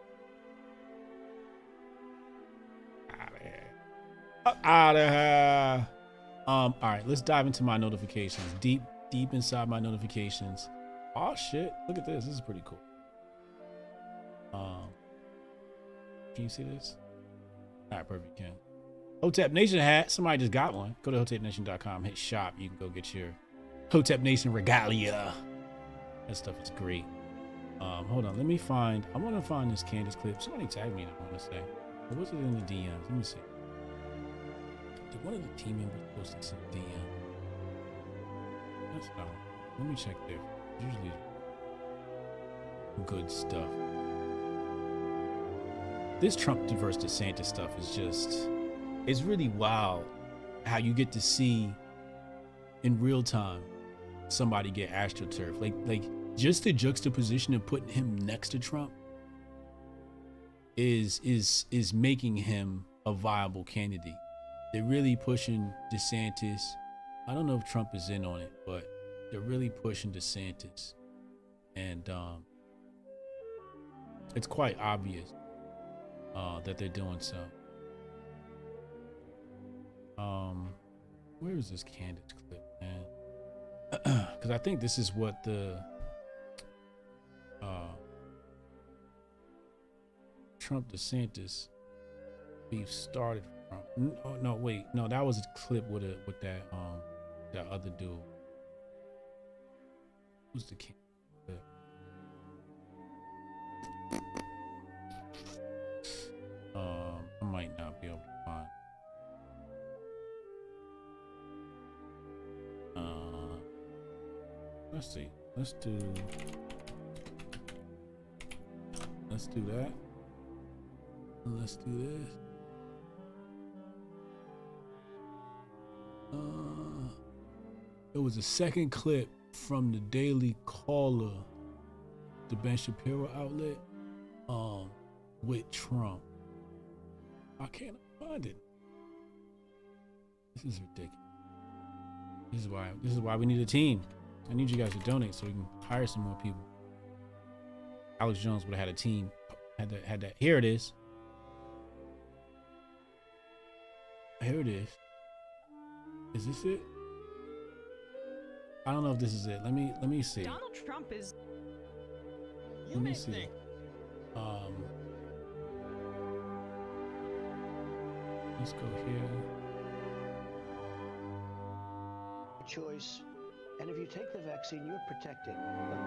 Out of here. Out of here. All right, let's dive into my notifications. Deep inside my notifications. Oh shit! Look at this. This is pretty cool. Can you see this? All right, perfect. You can. Hotep Nation hat. Somebody just got one. Go to hotepnation.com. Hit shop. You can go get your Hotep Nation regalia. That stuff is great. Hold on. Let me find. I want to find this Candace clip. Somebody tagged me. I want to say. Or was it in the DMs? Let me see. Did one of the team members post this in the DM? That's not. Let me check there. Usually good stuff. This Trump versus DeSantis stuff is just, it's really wild how you get to see in real time somebody get astroturf. Like just the juxtaposition of putting him next to Trump is making him a viable candidate. They're really pushing DeSantis. I don't know if Trump is in on it, but they're really pushing DeSantis, and it's quite obvious that they're doing so. Where is this Candace clip, man? Because I think this is what the Trump DeSantis beef started from. No, wait, no, that was a clip with that other dude. Who's the king? I might not be able to find. Let's see. Let's do Let's do that. Let's do this. There was a second clip from the Daily Caller, the Ben Shapiro outlet, with Trump. I can't find it. This is ridiculous. This is why we need a team. I need you guys to donate so we can hire some more people. Alex Jones would have had a team. Had that. Here it is. Here it is. Is this it? I don't know if this is it. Let me see. Donald Trump is. Let me see. Let's go here. Choice, and if you take the vaccine, you're protected.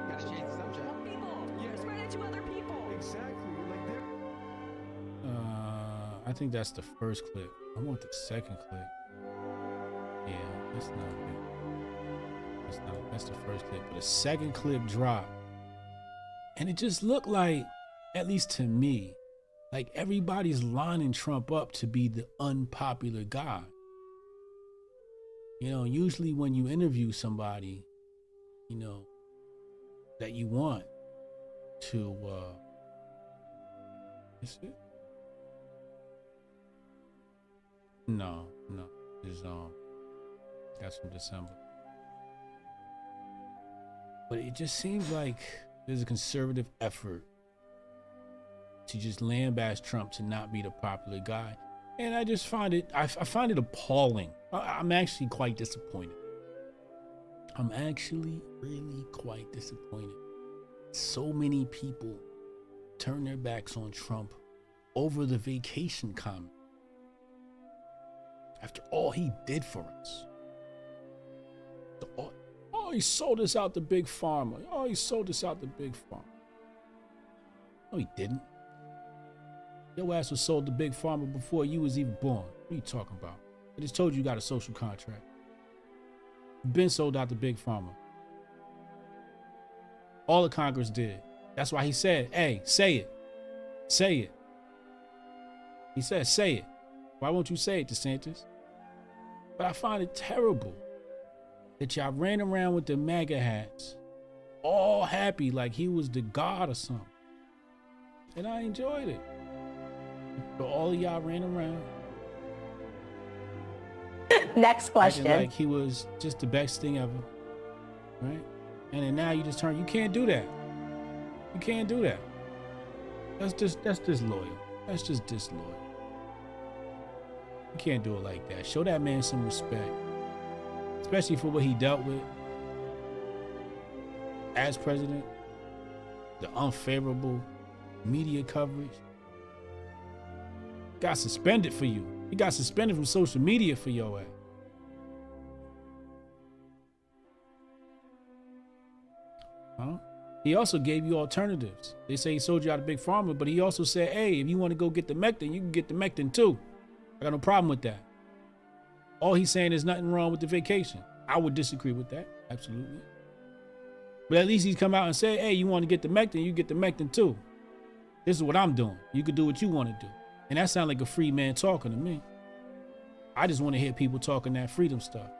Gotta change the subject. People, you're spread it to other people. Exactly. Like that. I think that's the first clip. I want the second clip. Yeah, that's not it. That's the first clip. But the second clip dropped. And it just looked like, at least to me, like everybody's lining Trump up to be the unpopular guy. You know, usually when you interview somebody, you know, that you want to, is it? No, it's, that's from December. But it just seems like there's a conservative effort to just lambaste Trump to not be the popular guy. And I just find it, I find it appalling. I'm actually quite disappointed. I'm actually really quite disappointed. So many people turn their backs on Trump over the vacation comment. After all he did for us. Oh, he sold us out to Big Pharma. Oh, he sold us out to Big Pharma. No, he didn't. Your ass was sold to Big Pharma before you was even born. What are you talking about? I just told you got a social contract. You've been sold out to Big Pharma. All the Congress did. That's why he said, hey, say it. Say it. He said, say it. Why won't you say it, DeSantis? But I find it terrible that y'all ran around with the MAGA hats, all happy like he was the god or something. And I enjoyed it. But all of y'all ran around. Next question. Like he was just the best thing ever. Right? And then now you just turn, you can't do that. You can't do that. That's disloyal. That's just disloyal. You can't do it like that. Show that man some respect. Especially for what he dealt with as president. The unfavorable media coverage. Got suspended for you. He got suspended from social media for your ass. Huh? He also gave you alternatives. They say he sold you out of Big Pharma, but he also said, hey, if you want to go get the Mectin, you can get the Mectin too. I got no problem with that. All he's saying is nothing wrong with the vacation. I would disagree with that, absolutely. But at least he's come out and said, hey, you want to get the Mectin, you get the Mectin too. This is what I'm doing. You could do what you want to do. And that sounds like a free man talking to me. I just want to hear people talking that freedom stuff.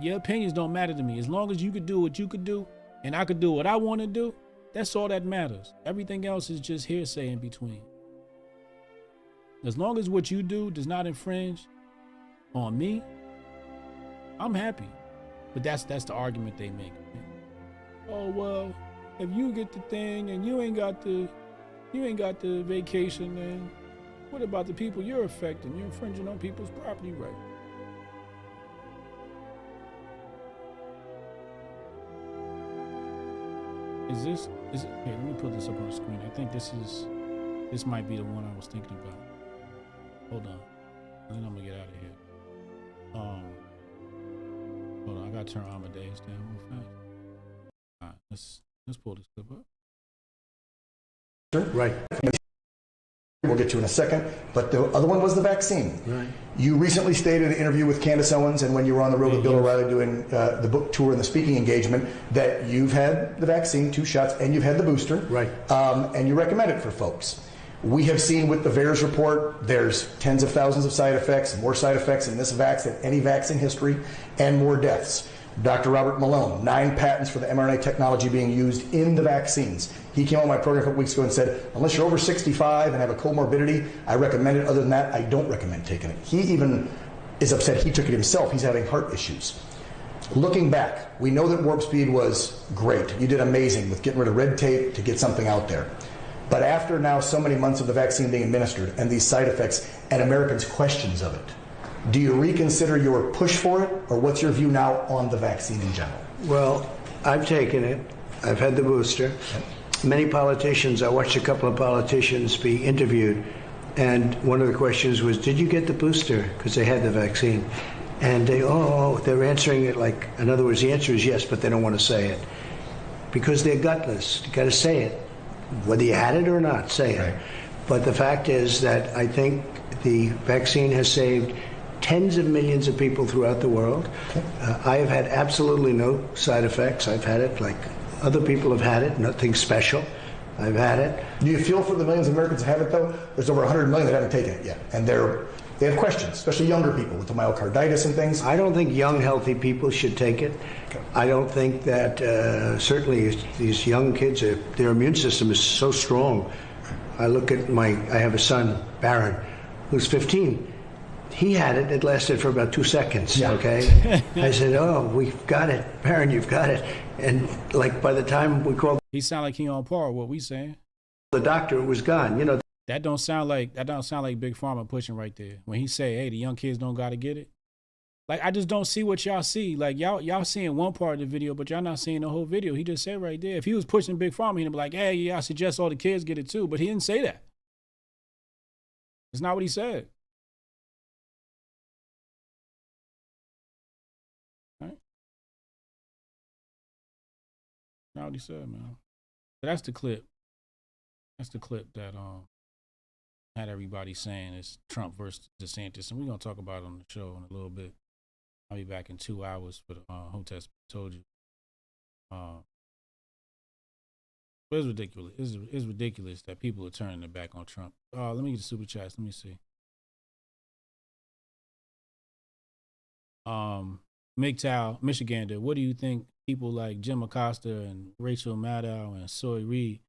Your opinions don't matter to me. As long as you could do what you could do and I could do what I want to do, that's all that matters. Everything else is just hearsay in between. As long as what you do does not infringe on me, I'm happy. But that's the argument they make. Oh, well, if you get the thing and you ain't got the vacation, then what about the people you're affecting? You're infringing on people's property rights. Is it? Here, let me put this up on the screen. I think this might be the one I was thinking about. Hold on. And then I'm gonna get out of here. Hold on, I gotta turn Amadeus down real fast. All right, let's pull this clip up. Right. we'll get to in a second. But the other one was the vaccine. Right. You recently stated in an interview with Candace Owens and when you were on the road with Bill O'Reilly doing the book tour and the speaking engagement that you've had the vaccine, 2 shots, and you've had the booster. Right. And you recommend it for folks. We have seen with the VAERS report, there's tens of thousands of side effects, more side effects in this vax than any vax in history, and more deaths. Dr. Robert Malone, 9 patents for the mRNA technology being used in the vaccines. He came on my program a couple weeks ago and said, unless you're over 65 and have a comorbidity, I recommend it. Other than that, I don't recommend taking it. He even is upset he took it himself. He's having heart issues. Looking back, we know that Warp Speed was great. You did amazing with getting rid of red tape to get something out there. But after now so many months of the vaccine being administered and these side effects and Americans' questions of it, do you reconsider your push for it, or what's your view now on the vaccine in general? Well, I've taken it. I've had the booster. Many politicians, I watched a couple of politicians be interviewed, and one of the questions was, did you get the booster? Because they had the vaccine. And they're answering it like, in other words, the answer is yes, but they don't want to say it. Because they're gutless. You got to say it. Whether you had it or not, say it. Right. But the fact is that I think the vaccine has saved tens of millions of people throughout the world. I have had absolutely no side effects. I've had it like other people have had it, nothing special. I've had it. Do you feel for the millions of Americans that have it, though? There's over 100 million that haven't taken it yet, and they have questions, especially younger people with the myocarditis and things. I don't think young, healthy people should take it. Okay. I don't think that certainly these young kids, their immune system is so strong. I look at I have a son, Barron, who's 15. He had it. It lasted for about 2 seconds. Yeah. Okay. I said, "Oh, we've got it, Barron. You've got it." And like by the time we called, he sound like he on par with what we saying. The doctor was gone. You know. That don't sound like Big Pharma pushing right there. When he say, "Hey, the young kids don't got to get it." Like I just don't see what y'all see. Like y'all seeing one part of the video, but y'all not seeing the whole video. He just said right there. If he was pushing Big Pharma, he'd be like, "Hey, yeah, I suggest all the kids get it too." But he didn't say that. It's not what he said. Not what he said, man. But that's the clip. That's the clip that had everybody saying it's Trump versus DeSantis, and we're gonna talk about it on the show in a little bit. I'll be back in 2 hours for the Hotep told you. But it's ridiculous. It's ridiculous that people are turning their back on Trump. Let me get the super chats. Let me see. MGTOW, Michigander, what do you think people like Jim Acosta and Rachel Maddow and Soy Reed,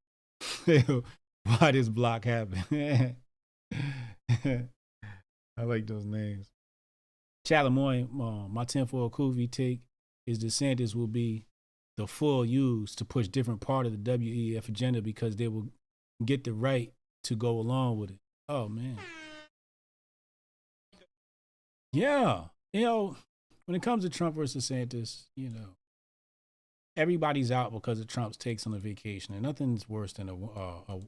why this block happened? I like those names. Chalamoy, my tinfoil Coovey take is DeSantis will be the full use to push different part of the WEF agenda because they will get the right to go along with it. Oh, man. Yeah. You know, when it comes to Trump versus DeSantis, you know, everybody's out because of Trump's takes on the vacation, and nothing's worse than what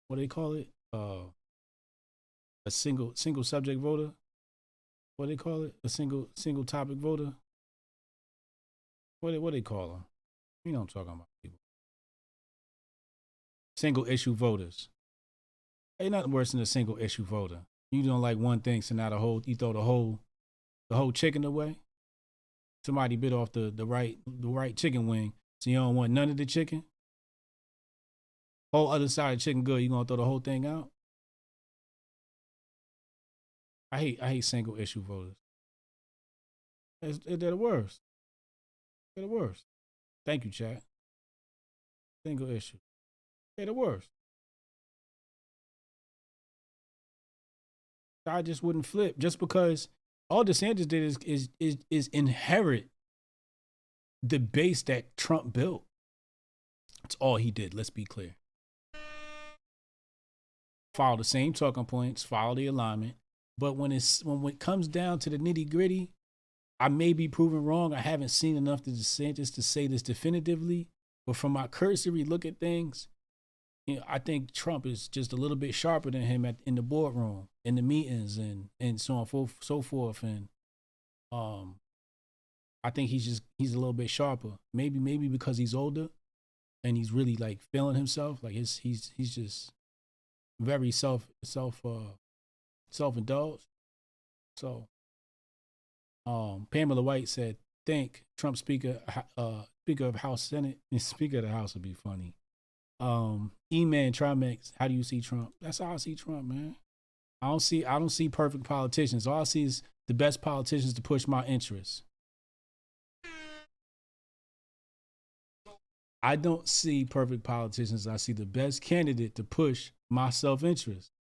do they call it? A single subject voter. What do they call it? A single topic voter. What do they call them? You know what I'm talking about, people. Single issue voters. Ain't nothing worse than a single issue voter. You don't like one thing, so now you throw the whole chicken away. Somebody bit off the right chicken wing, so you don't want none of the chicken. Whole other side of chicken good, you gonna throw the whole thing out? I hate single issue voters. They're the worst. They're the worst. Thank you, chat. Single issue. They're the worst. I just wouldn't flip just because all DeSantis did is inherit the base that Trump built. That's all he did. Let's be clear. Follow the same talking points, follow the alignment. But when it comes down to the nitty gritty, I may be proven wrong. I haven't seen enough to DeSantis to say this definitively. But from my cursory look at things, you know, I think Trump is just a little bit sharper than him in the boardroom, in the meetings, and so on, so forth. And I think he's a little bit sharper. Maybe because he's older, and he's really like feeling himself. Like he's just very self-indulged. So, Pamela White said, "Think Trump Speaker of House Senate and Speaker of the House would be funny." E-Man Trimex, how do you see Trump? That's how I see Trump, man. I don't see perfect politicians. All I see is the best politicians to push my interests. I don't see perfect politicians. I see the best candidate to push my self-interest.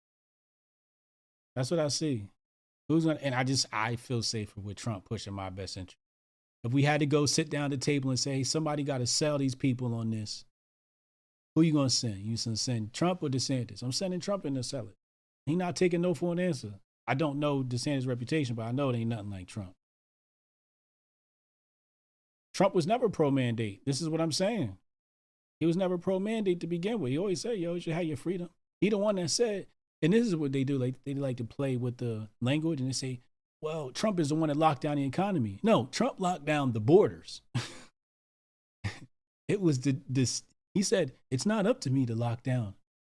That's what I see. I feel safer with Trump pushing my best interest. If we had to go sit down at the table and say, hey, somebody got to sell these people on this, who you going to send? You going to send Trump or DeSantis? I'm sending Trump in to sell it. He not taking no for an answer. I don't know DeSantis' reputation, but I know it ain't nothing like Trump. Trump was never pro-mandate. This is what I'm saying. He was never pro-mandate to begin with. He always said, yo, you should have your freedom. He the one that said, and this is what they do. Like, they like to play with the language and they say, well, Trump is the one that locked down the economy. No, Trump locked down the borders. It was he said, it's not up to me to lock down.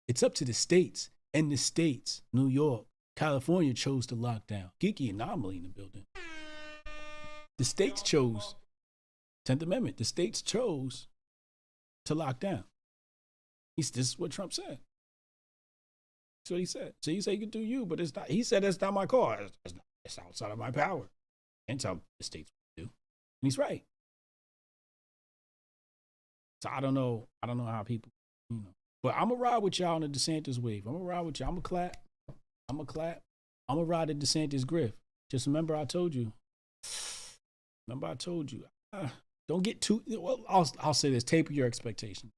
It's up to the states. And the states, New York, California, chose to lock down. Geeky anomaly in the building. The states chose, 10th Amendment, the states chose to lock down. This is what Trump said. That's what he said. So you say you can do you, but it's not. He said that's not my call. It's outside of my power. And tell the states what to do. And he's right. So I don't know how people, But I'm going to ride with y'all on the DeSantis wave. I'm going to ride with y'all. I'm going to clap. I'm going to ride the DeSantis griff. Just remember I told you. Don't get too, well, I'll say this, taper your expectations.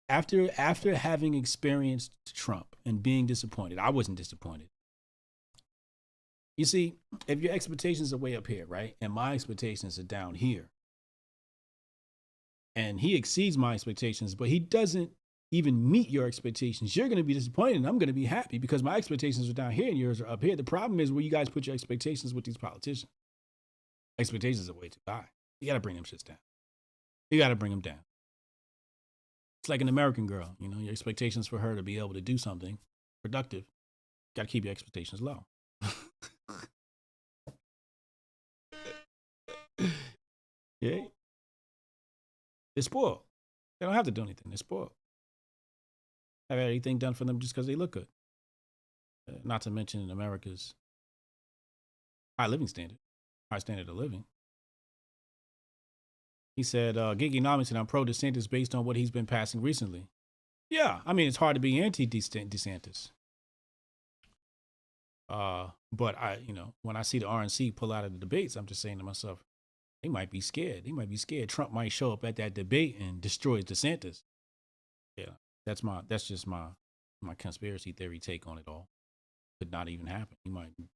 After having experienced Trump and being disappointed, I wasn't disappointed. You see, if your expectations are way up here, right? And my expectations are down here. And he exceeds my expectations, but he doesn't even meet your expectations. You're going to be disappointed and I'm going to be happy because my expectations are down here and yours are up here. The problem is where you guys put your expectations with these politicians. Expectations are way too high. You got to bring them shits down. You got to bring them down. It's like an American girl, your expectations for her to be able to do something productive. Got to keep your expectations low. Yeah. They're spoiled. They don't have to do anything. They're spoiled. Have anything done for them just because they look good. Not to mention America's high standard of living. He said, Gigenomics and I'm pro DeSantis based on what he's been passing recently. Yeah, I mean, it's hard to be anti-DeSantis. But when I see the RNC pull out of the debates, I'm just saying to myself, they might be scared. Trump might show up at that debate and destroy DeSantis. Yeah, that's just my conspiracy theory take on it all. Could not even happen.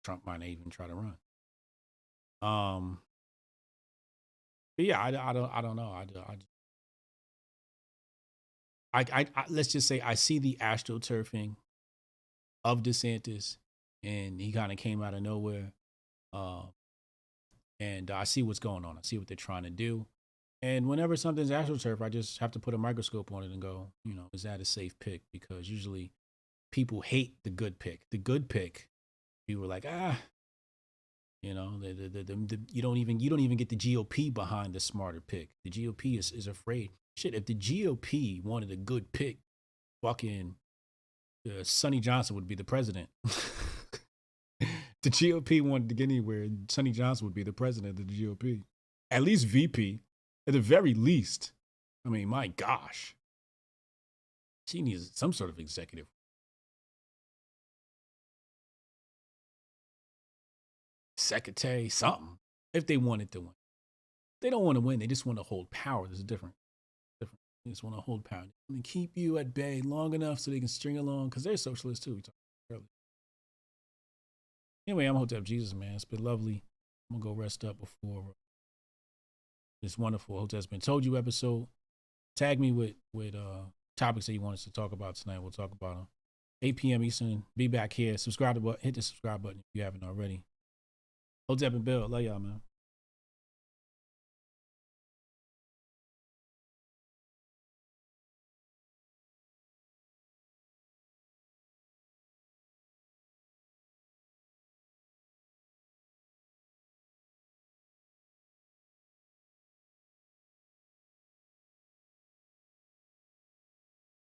Trump might not even try to run. But yeah, I don't know. I let's just say I see the astroturfing of DeSantis, and he kind of came out of nowhere. And I see what's going on. I see what they're trying to do. And whenever something's astroturf, I just have to put a microscope on it and go, is that a safe pick? Because usually people hate the good pick. The good pick, people are like, you don't even get the GOP behind the smarter pick. The GOP is afraid. Shit, if the GOP wanted a good pick, fucking Sonny Johnson would be the president. The GOP wanted to get anywhere, Sonny Johnson would be the president of the GOP. At least VP. At the very least. I mean, my gosh. She needs some sort of executive. Secretary, something. If they wanted to win. They don't want to win. They just want to hold power. There's a different. They just want to hold power. They want to keep you at bay long enough so they can string along. Because they're socialists too. We talked earlier. Anyway, I'm Hotep Jesus, man. It's been lovely. I'm going to go rest up before this wonderful Hotep's Been Told You episode. Tag me with topics that you want us to talk about tonight. We'll talk about them. 8 p.m. Eastern. Be back here. Hit the subscribe button if you haven't already. Hotep and Bill. Love y'all, man.